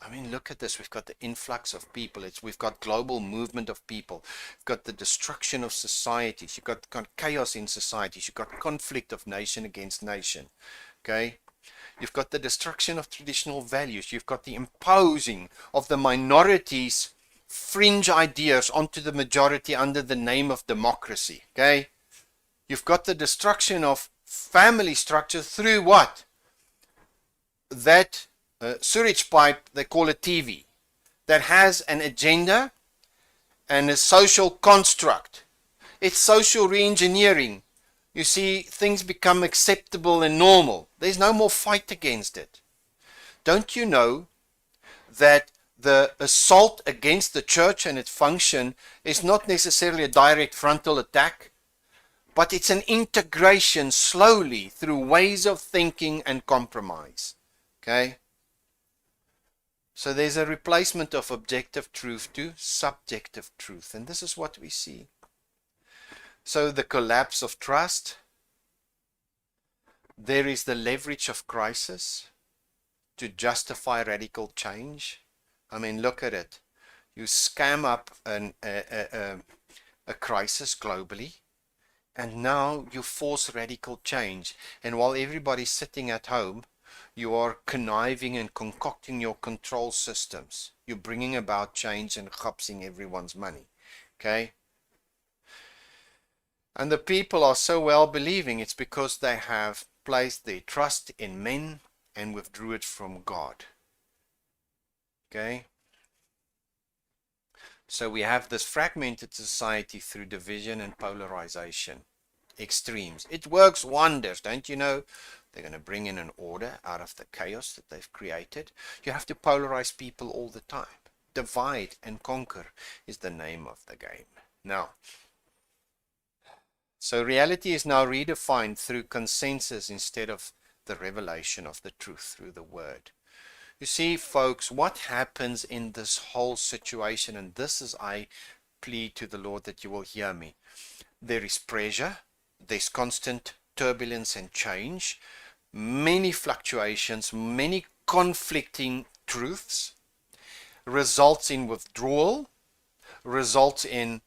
I mean, look at this. We've got the influx of people. We've got global movement of people. We've got the destruction of societies. You've got chaos in societies. You've got conflict of nation against nation. Okay? You've got the destruction of traditional values. You've got the imposing of the minorities' fringe ideas onto the majority under the name of democracy. Okay? You've got the destruction of family structure through what? That sewage pipe, they call it TV, that has an agenda and a social construct. It's social re-engineering. You see, things become acceptable and normal. There's no more fight against it. Don't you know that the assault against the church and its function is not necessarily a direct frontal attack, but it's an integration slowly through ways of thinking and compromise. Okay? So there's a replacement of objective truth to subjective truth. And this is what we see. So the collapse of trust. There is the leverage of crisis to justify radical change. I mean, look at it. You scam up a crisis globally, and now you force radical change. And while everybody's sitting at home, you are conniving and concocting your control systems. You're bringing about change and chopsing everyone's money. Okay? And the people are so well believing it's because they have placed their trust in men and withdrew it from God. Okay? So we have this fragmented society through division and polarization. Extremes. It works wonders, don't you know? They're going to bring in an order out of the chaos that they've created. You have to polarize people all the time. Divide and conquer is the name of the game. Now, so reality is now redefined through consensus instead of the revelation of the truth through the word. You see, folks, what happens in this whole situation, and this is I plead to the Lord that you will hear me. There is pressure, there's constant turbulence and change, many fluctuations, many conflicting truths, results in withdrawal, results in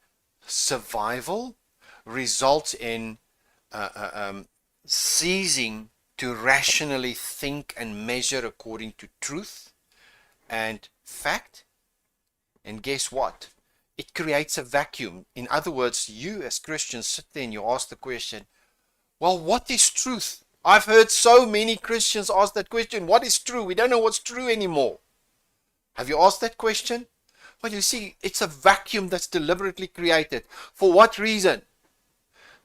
survival, results in ceasing to rationally think and measure according to truth and fact. And guess what? It creates a vacuum. In other words, you as Christians sit there and you ask the question, well, what is truth? I've heard so many Christians ask that question. What is true? We don't know what's true anymore. Have you asked that question? Well, you see, it's a vacuum that's deliberately created. For what reason?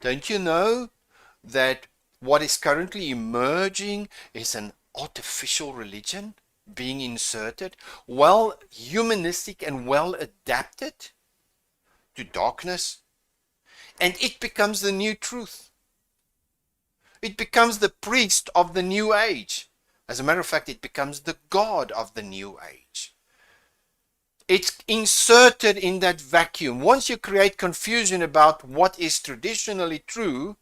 Don't you know that what is currently emerging is an artificial religion being inserted, well humanistic and well adapted to darkness? And it becomes the new truth. It becomes the priest of the new age. As a matter of fact, it becomes the God of the new age. It's inserted in that vacuum. Once you create confusion about what is traditionally true,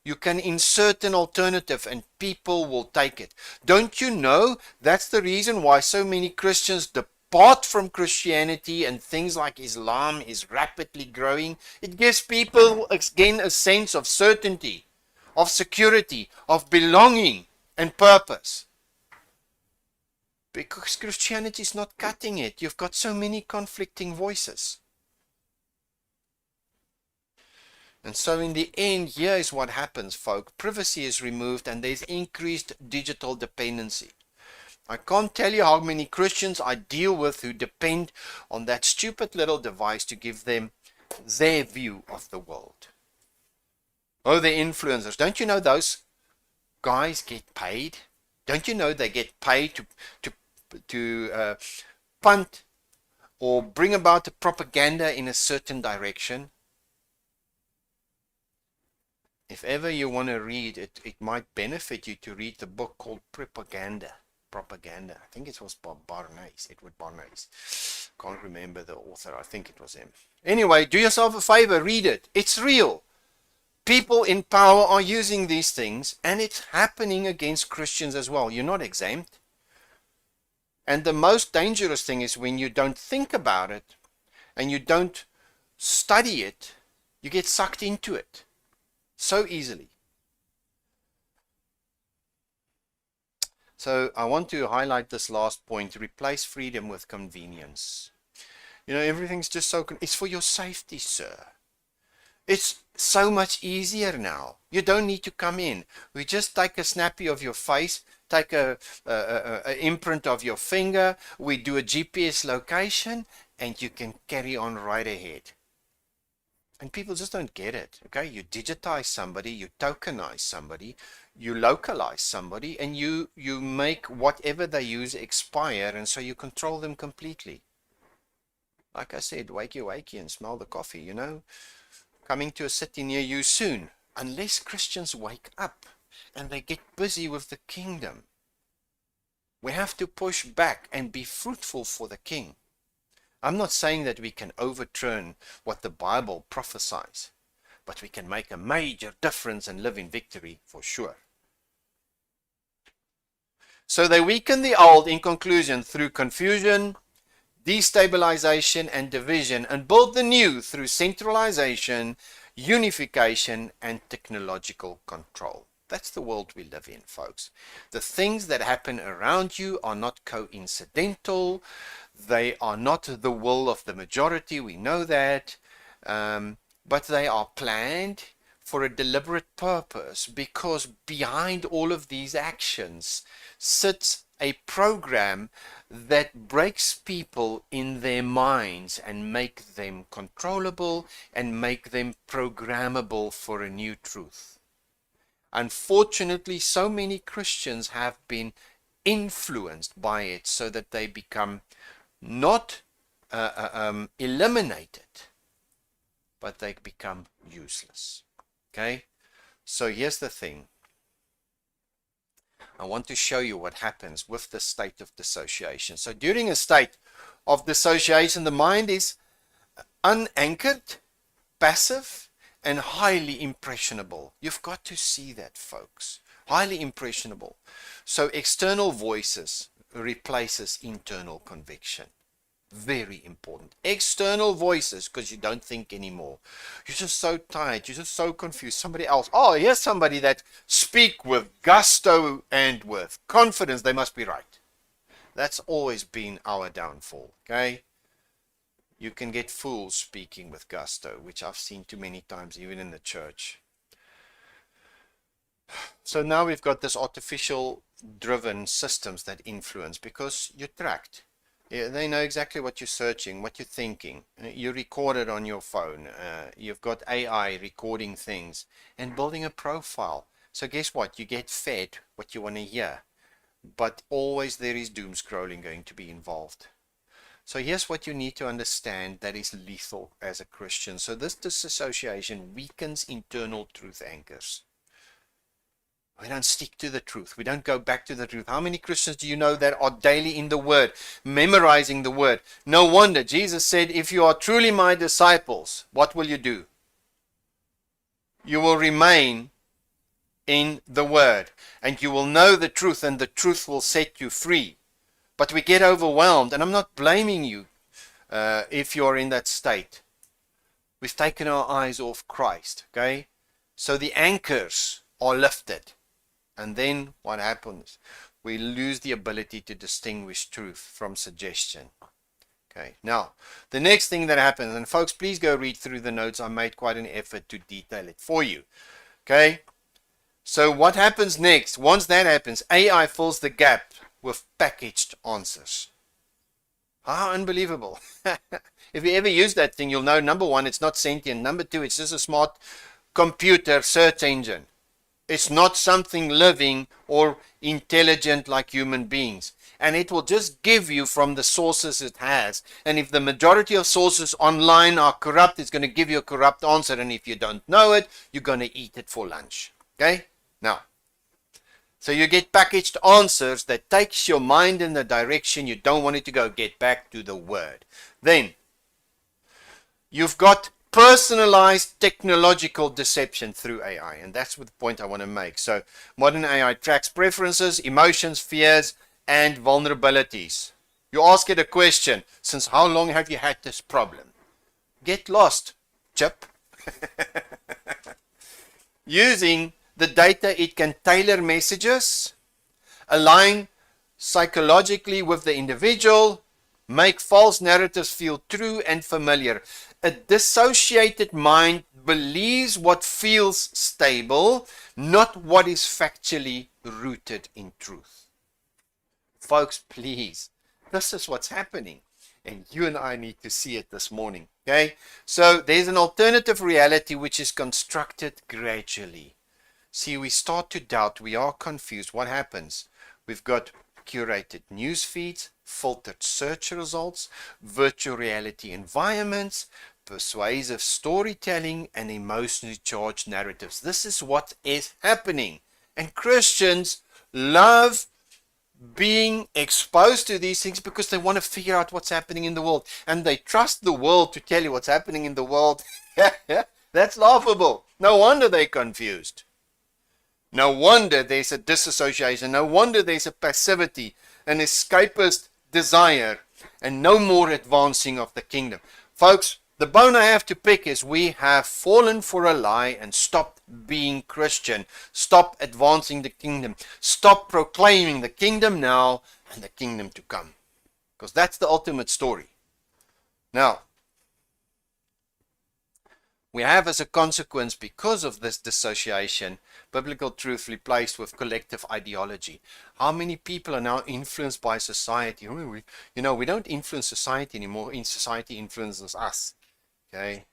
you can insert an alternative and people will take it. Don't you know that's the reason why so many Christians depart from Christianity and things like Islam is rapidly growing? It gives people, again, a sense of certainty, of security, of belonging and purpose. Because Christianity is not cutting it. You've got so many conflicting voices. And so in the end, here is what happens, folk. Privacy is removed and there's increased digital dependency. I can't tell you how many Christians I deal with who depend on that stupid little device to give them their view of the world. Oh, the influencers. Don't you know those guys get paid? Don't you know they get paid to punt or bring about the propaganda in a certain direction? If ever you want to read it, it might benefit you to read the book called Propaganda. I think it was Barnes, Edward Barnes. Can't remember the author. I think it was him. Anyway, do yourself a favor, read it. It's real. People in power are using these things, and it's happening against Christians as well. You're not exempt. And the most dangerous thing is when you don't think about it and you don't study it, you get sucked into it so easily. So I want to highlight this last point: replace freedom with convenience. You know, everything's just so, it's for your safety, sir. It's so much easier now. You don't need to come in. We just take a snappy of your face, take a imprint of your finger, we do a GPS location, and you can carry on right ahead. And people just don't get it, okay? You digitize somebody, you tokenize somebody, you localize somebody, and you make whatever they use expire, and so you control them completely. Like I said, wakey wakey and smell the coffee, you know? Coming to a city near you soon, unless Christians wake up and they get busy with the kingdom. We have to push back and be fruitful for the King. I'm not saying that we can overturn what the Bible prophesies, but we can make a major difference and live in victory for sure. So they weaken the old, in conclusion, through confusion, destabilization and division, and build the new through centralization, unification, and technological control. That's the world we live in, folks. The things that happen around you are not coincidental. They are not the will of the majority. We know that. But they are planned for a deliberate purpose, because behind all of these actions sits a program that breaks people in their minds and make them controllable and make them programmable for a new truth. Unfortunately, so many Christians have been influenced by it so that they become not eliminated, but they become useless. Okay? So here's the thing. I want to show you what happens with the state of dissociation. So during a state of dissociation, the mind is unanchored, passive, and highly impressionable. You've got to see that, folks. Highly impressionable. So external voices replaces internal conviction. Very important. External voices, because you don't think anymore. You're just so tired. You're just so confused. Somebody else. Oh, here's somebody that speak with gusto and with confidence. They must be right. That's always been our downfall. Okay? You can get fools speaking with gusto, which I've seen too many times, even in the church. So now we've got this artificial driven systems that influence, because you're tracked. Yeah, they know exactly what you're searching, what you're thinking. You record it on your phone. You've got AI recording things and building a profile. So guess what? You get fed what you want to hear. But always there is doom scrolling going to be involved. So here's what you need to understand that is lethal as a Christian. So this disassociation weakens internal truth anchors. We don't stick to the truth. We don't go back to the truth. How many Christians do you know that are daily in the Word, memorizing the Word? No wonder Jesus said, if you are truly my disciples, what will you do? You will remain in the Word, and you will know the truth, and the truth will set you free. But we get overwhelmed, and I'm not blaming you if you're in that state. We've taken our eyes off Christ, okay? So the anchors are lifted. And then what happens? We lose the ability to distinguish truth from suggestion. Okay, now, the next thing that happens, and folks, please go read through the notes. I made quite an effort to detail it for you. Okay, so what happens next? Once that happens, AI fills the gap with packaged answers. How unbelievable. If you ever use that thing, you'll know, number one, it's not sentient. Number two, it's just a smart computer search engine. It's not something living or intelligent like human beings. And it will just give you from the sources it has. And if the majority of sources online are corrupt, it's going to give you a corrupt answer. And if you don't know it, you're going to eat it for lunch. Okay? Now, so you get packaged answers that takes your mind in the direction you don't want it to go. Get back to the Word. Then, you've got personalized technological deception through AI, and that's the point I want to make. So modern AI tracks preferences, emotions, fears, and vulnerabilities. You ask it a question, since how long have you had this problem? Get lost, chip. Using the data, it can tailor messages, align psychologically with the individual, make false narratives feel true and familiar. A dissociated mind believes what feels stable, not what is factually rooted in truth. Folks, please, this is what's happening. And you and I need to see it this morning. Okay? So there's an alternative reality which is constructed gradually. See, we start to doubt, we are confused. What happens? We've got curated news feeds, filtered search results, virtual reality environments, persuasive storytelling, and emotionally charged narratives. This is what is happening. And Christians love being exposed to these things because they want to figure out what's happening in the world. And they trust the world to tell you what's happening in the world. That's laughable. No wonder they're confused. No wonder there's a disassociation. No wonder there's a passivity, an escapist desire, and no more advancing of the kingdom. Folks, the bone I have to pick is we have fallen for a lie and stopped being Christian. Stop advancing the kingdom. Stop proclaiming the kingdom now and the kingdom to come. Because that's the ultimate story. Now, we have as a consequence, because of this dissociation, biblical truth replaced with collective ideology. How many people are now influenced by society? We don't influence society anymore. Society influences us. Okay?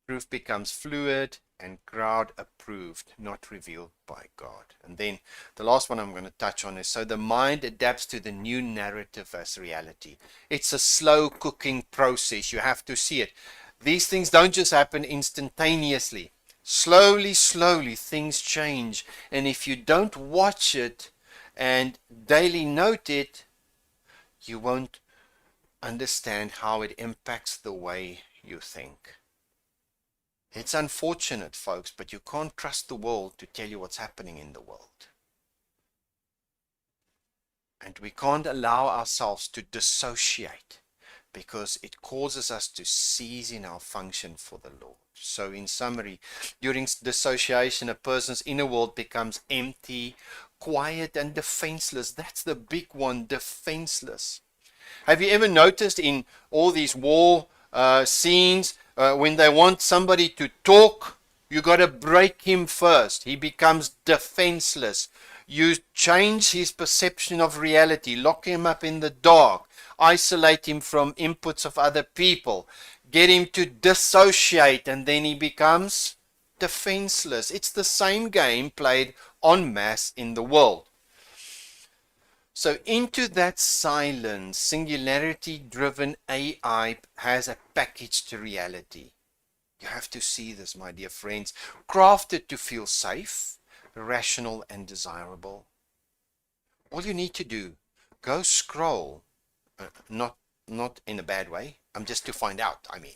Truth becomes fluid and crowd approved, not revealed by God. And then the last one I'm going to touch on is, so the mind adapts to the new narrative as reality. It's a slow cooking process. You have to see it. These things don't just happen instantaneously. Slowly, slowly, things change. And if you don't watch it and daily note it, you won't understand how it impacts the way you think. It's unfortunate, folks, but you can't trust the world to tell you what's happening in the world. And we can't allow ourselves to dissociate, because it causes us to cease in our function for the Lord. So in summary, during dissociation, a person's inner world becomes empty, quiet, and defenseless. That's the big one, defenseless. Have you ever noticed in all these war scenes, when they want somebody to talk, you got to break him first. He becomes defenseless. You change his perception of reality, lock him up in the dark, isolate him from inputs of other people, get him to dissociate, and then he becomes defenseless. It's the same game played en masse in the world. So into that silence, singularity-driven AI has a packaged reality. You have to see this, my dear friends. Crafted to feel safe, rational, and desirable? All you need to do, go scroll, not in a bad way, just to find out, I mean,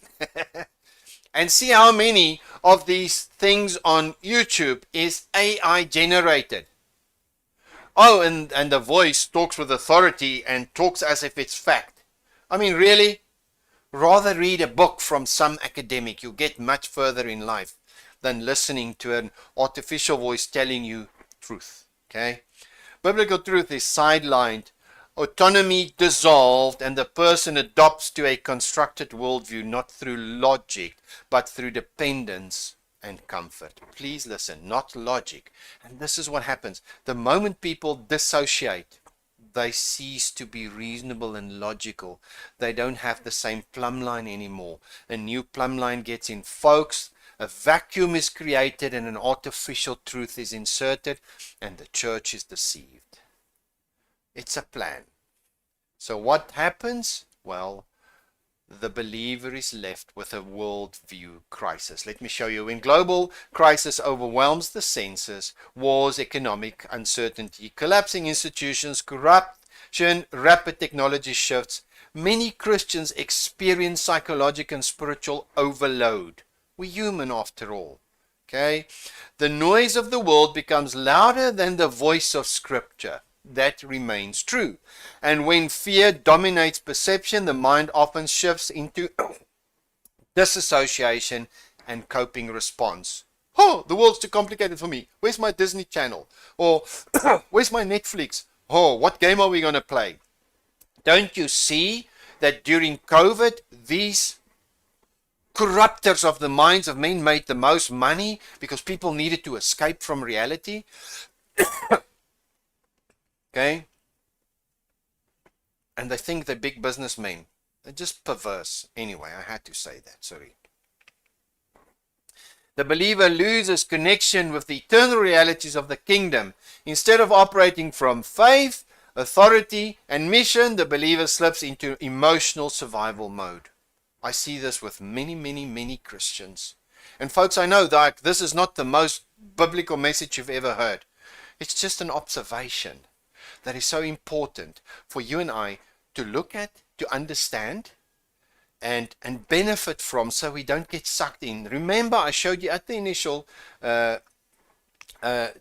and see how many of these things on YouTube is AI generated. Oh, and the voice talks with authority and talks as if it's fact. I mean, really? Rather read a book from some academic. You'll get much further in life than listening to an artificial voice telling you truth. Okay? Biblical truth is sidelined, autonomy dissolved, and the person adopts to a constructed worldview, not through logic, but through dependence and comfort. Please listen, not logic. And this is what happens. The moment people dissociate, they cease to be reasonable and logical. They don't have the same plumb line anymore. A new plumb line gets in, folks. A vacuum is created and an artificial truth is inserted, and the church is deceived. It's a plan. So what happens? Well, the believer is left with a worldview crisis. Let me show you. When global crisis overwhelms the senses, wars, economic uncertainty, collapsing institutions, corruption, rapid technology shifts, many Christians experience psychological and spiritual overload. We're human after all. Okay? The noise of the world becomes louder than the voice of Scripture. That remains true. And when fear dominates perception, the mind often shifts into disassociation and coping response. Oh, the world's too complicated for me. Where's my Disney Channel? Or where's my Netflix? Oh, what game are we going to play? Don't you see that during COVID, these corruptors of the minds of men made the most money because people needed to escape from reality? Okay? And they think they're big businessmen. They're just perverse. Anyway, I had to say that. Sorry. The believer loses connection with the eternal realities of the kingdom. Instead of operating from faith, authority, and mission, the believer slips into emotional survival mode. I see this with many Christians. And folks, I know that this is not the most biblical message you've ever heard. It's just an observation that is so important for you and I to look at, to understand, and benefit from, so we don't get sucked in. Remember, I showed you at the initial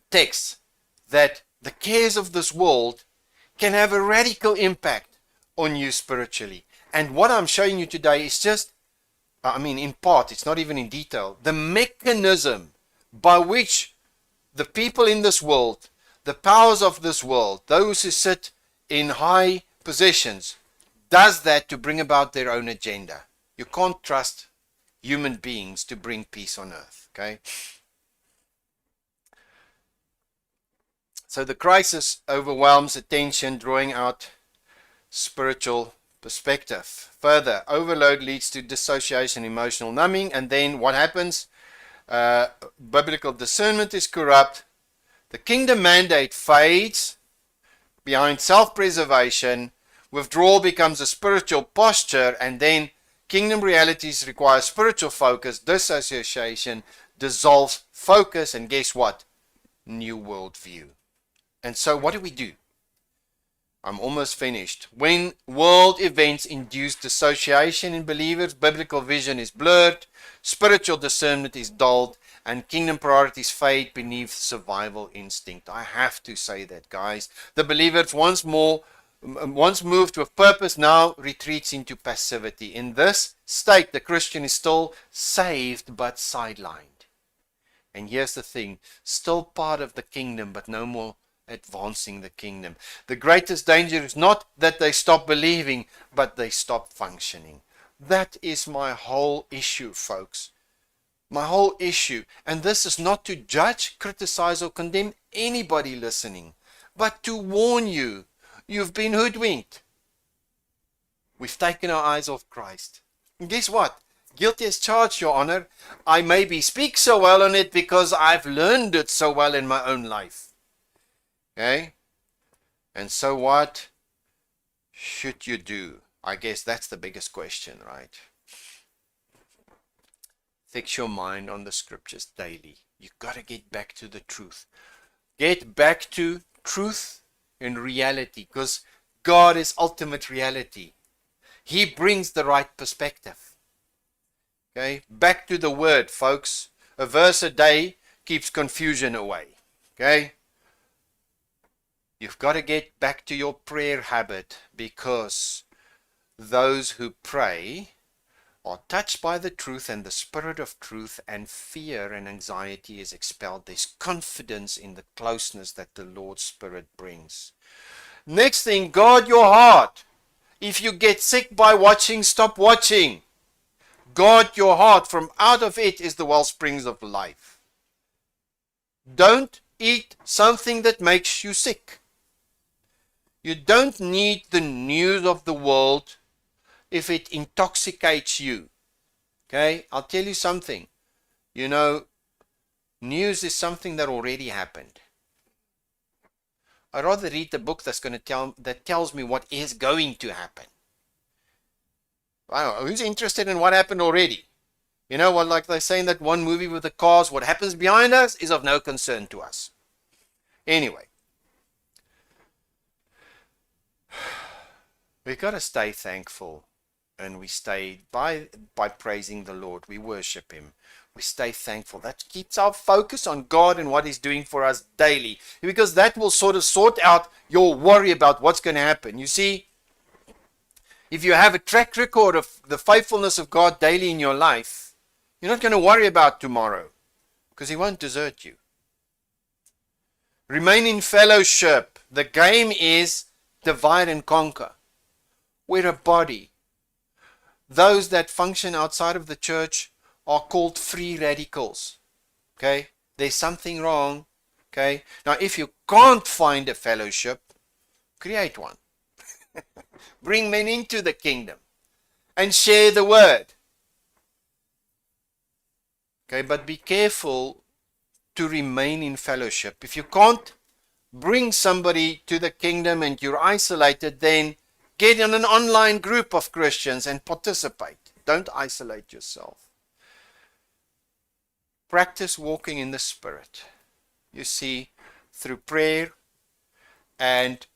text that the cares of this world can have a radical impact on you spiritually. And what I'm showing you today is just, in part, it's not even in detail, the mechanism by which the people in this world, the powers of this world, those who sit in high positions, does that to bring about their own agenda. You can't trust human beings to bring peace on earth. Okay? So the crisis overwhelms attention, drawing out spiritual perspective. Further, overload leads to dissociation, emotional numbing, and then what happens? Biblical discernment is corrupt. The kingdom mandate fades behind self-preservation. Withdrawal becomes a spiritual posture, and then kingdom realities require spiritual focus. Dissociation dissolves focus, and guess what? New worldview. And so what do? I'm almost finished. When world events induce dissociation in believers, biblical vision is blurred, spiritual discernment is dulled, and kingdom priorities fade beneath survival instinct. I have to say that, guys. The believers once moved with purpose, now retreats into passivity. In this state, the Christian is still saved but sidelined. And here's the thing, still part of the kingdom, but no more advancing the kingdom. The greatest danger is not that they stop believing, but they stop functioning. That is my whole issue, folks. My whole issue. And this is not to judge, criticize, or condemn anybody listening, but to warn you. You've been hoodwinked. We've taken our eyes off Christ. And guess what? Guilty as charged, Your Honor. I maybe speak so well on it because I've learned it so well in my own life. Okay? And so what should you do? I guess that's the biggest question, right? Fix your mind on the scriptures daily. You've got to get back to the truth. Get back to truth and reality, because God is ultimate reality. He brings the right perspective. Okay, back to the word, folks. A verse a day keeps confusion away. Okay, you've got to get back to your prayer habit, because those who pray are touched by the truth and the spirit of truth, and fear and anxiety is expelled. There's confidence in the closeness that the Lord's Spirit brings. Next thing, guard your heart. If you get sick by watching, stop watching. Guard your heart. From out of it is the wellsprings of life. Don't eat something that makes you sick. You don't need the news of the world if it intoxicates you. Okay, I'll tell you something. You know, news is something that already happened. I'd rather read the book that tells me what is going to happen. Wow, who's interested in what happened already? You know what, like they say in that one movie with the cars, what happens behind us is of no concern to us. Anyway, we've got to stay thankful, and we stay by praising the Lord. We worship Him. We stay thankful. That keeps our focus on God and what He's doing for us daily, because that will sort of sort out your worry about what's going to happen. You see, if you have a track record of the faithfulness of God daily in your life, you're not going to worry about tomorrow, because He won't desert you. Remain in fellowship. The game is divide and conquer. We're a body. Those that function outside of the church are called free radicals. Okay? There's something wrong. Okay? Now, if you can't find a fellowship, create one. Bring men into the kingdom and share the word. Okay, but be careful to remain in fellowship. If you can't bring somebody to the kingdom and you're isolated, then get in an online group of Christians and participate. Don't isolate yourself. Practice walking in the Spirit. You see, through prayer and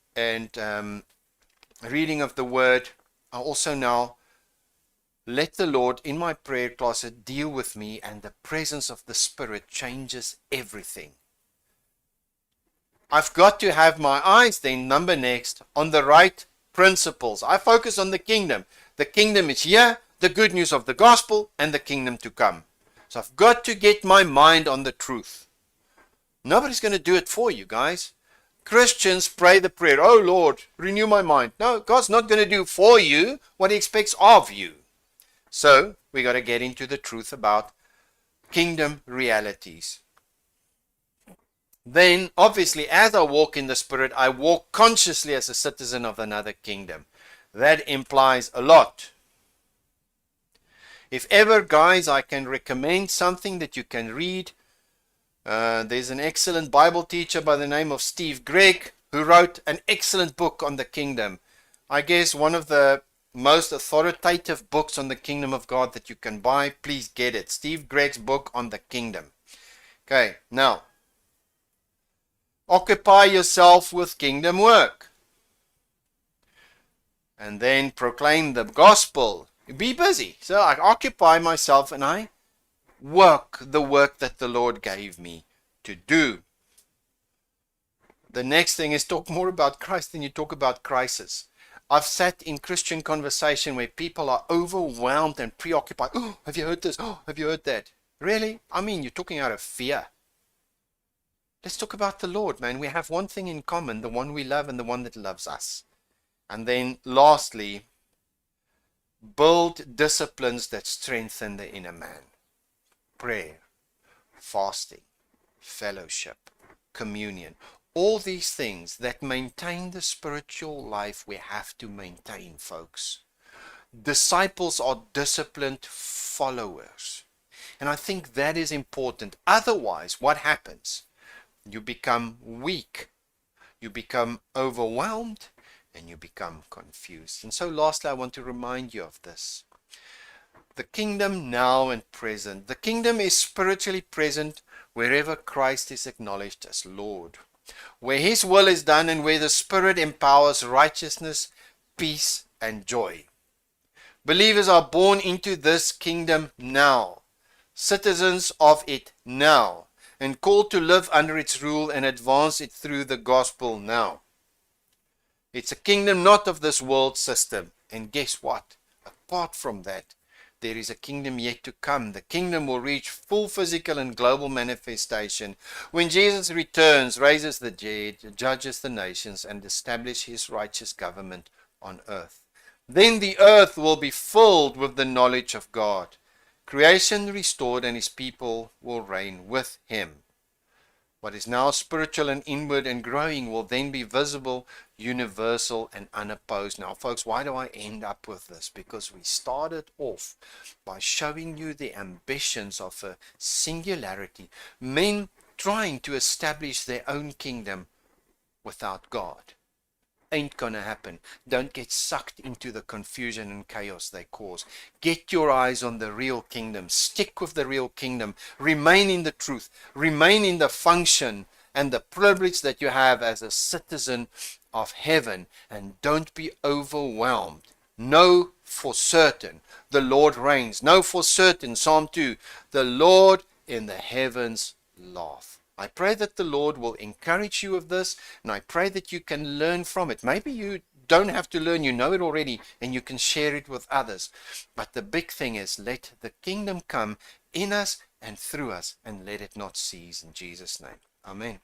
reading of the Word. I also now let the Lord in my prayer closet deal with me, and the presence of the Spirit changes everything. I've got to have my eyes then, number next, on the right principles. I focus on the kingdom. The kingdom is here, the good news of the gospel, and the kingdom to come. So I've got to get my mind on the truth. Nobody's going to do it for you, guys. Christians pray the prayer, oh Lord, renew my mind. No, God's not going to do for you what He expects of you. So we got to get into the truth about kingdom realities. Then, obviously, as I walk in the Spirit, I walk consciously as a citizen of another kingdom. That implies a lot. If ever, guys, I can recommend something that you can read. There's an excellent Bible teacher by the name of Steve Gregg who wrote an excellent book on the kingdom. I guess one of the most authoritative books on the kingdom of God that you can buy. Please get it. Steve Gregg's book on the kingdom. Okay, now, occupy yourself with kingdom work. And then proclaim the gospel. Be busy. So I occupy myself and I work the work that the Lord gave me to do. The next thing is talk more about Christ than you talk about crisis. I've sat in Christian conversation where people are overwhelmed and preoccupied. Oh, have you heard this? Oh, have you heard that? Really? I mean, you're talking out of fear. Let's talk about the Lord, man. We have one thing in common, the one we love and the one that loves us. And then lastly, build disciplines that strengthen the inner man. Prayer, fasting, fellowship, communion. All these things that maintain the spiritual life we have to maintain, folks. Disciples are disciplined followers. And I think that is important. Otherwise, what happens? You become weak. You become overwhelmed. And you become confused. And so lastly, I want to remind you of this. The kingdom now and present. The kingdom is spiritually present wherever Christ is acknowledged as Lord, where His will is done and where the Spirit empowers righteousness, peace, and joy. Believers are born into this kingdom now, citizens of it now, and called to live under its rule and advance it through the gospel now. It's a kingdom not of this world system. And guess what? Apart from that, there is a kingdom yet to come. The kingdom will reach full physical and global manifestation when Jesus returns, raises the dead, judges the nations, and establishes His righteous government on earth. Then the earth will be filled with the knowledge of God. Creation restored, and His people will reign with Him. What is now spiritual and inward and growing will then be visible, universal, and unopposed. Now, folks, why do I end up with this? Because we started off by showing you the ambitions of a singularity, men trying to establish their own kingdom without God. Ain't gonna happen. Don't get sucked into the confusion and chaos they cause. Get your eyes on the real kingdom. Stick with the real kingdom. Remain in the truth. Remain in the function and the privilege that you have as a citizen of heaven. And don't be overwhelmed. Know for certain the Lord reigns. Know for certain, Psalm 2, the Lord in the heavens laughs. I pray that the Lord will encourage you with this, and I pray that you can learn from it. Maybe you don't have to learn, you know it already, and you can share it with others. But the big thing is, let the kingdom come in us and through us, and let it not cease. In Jesus' name, amen.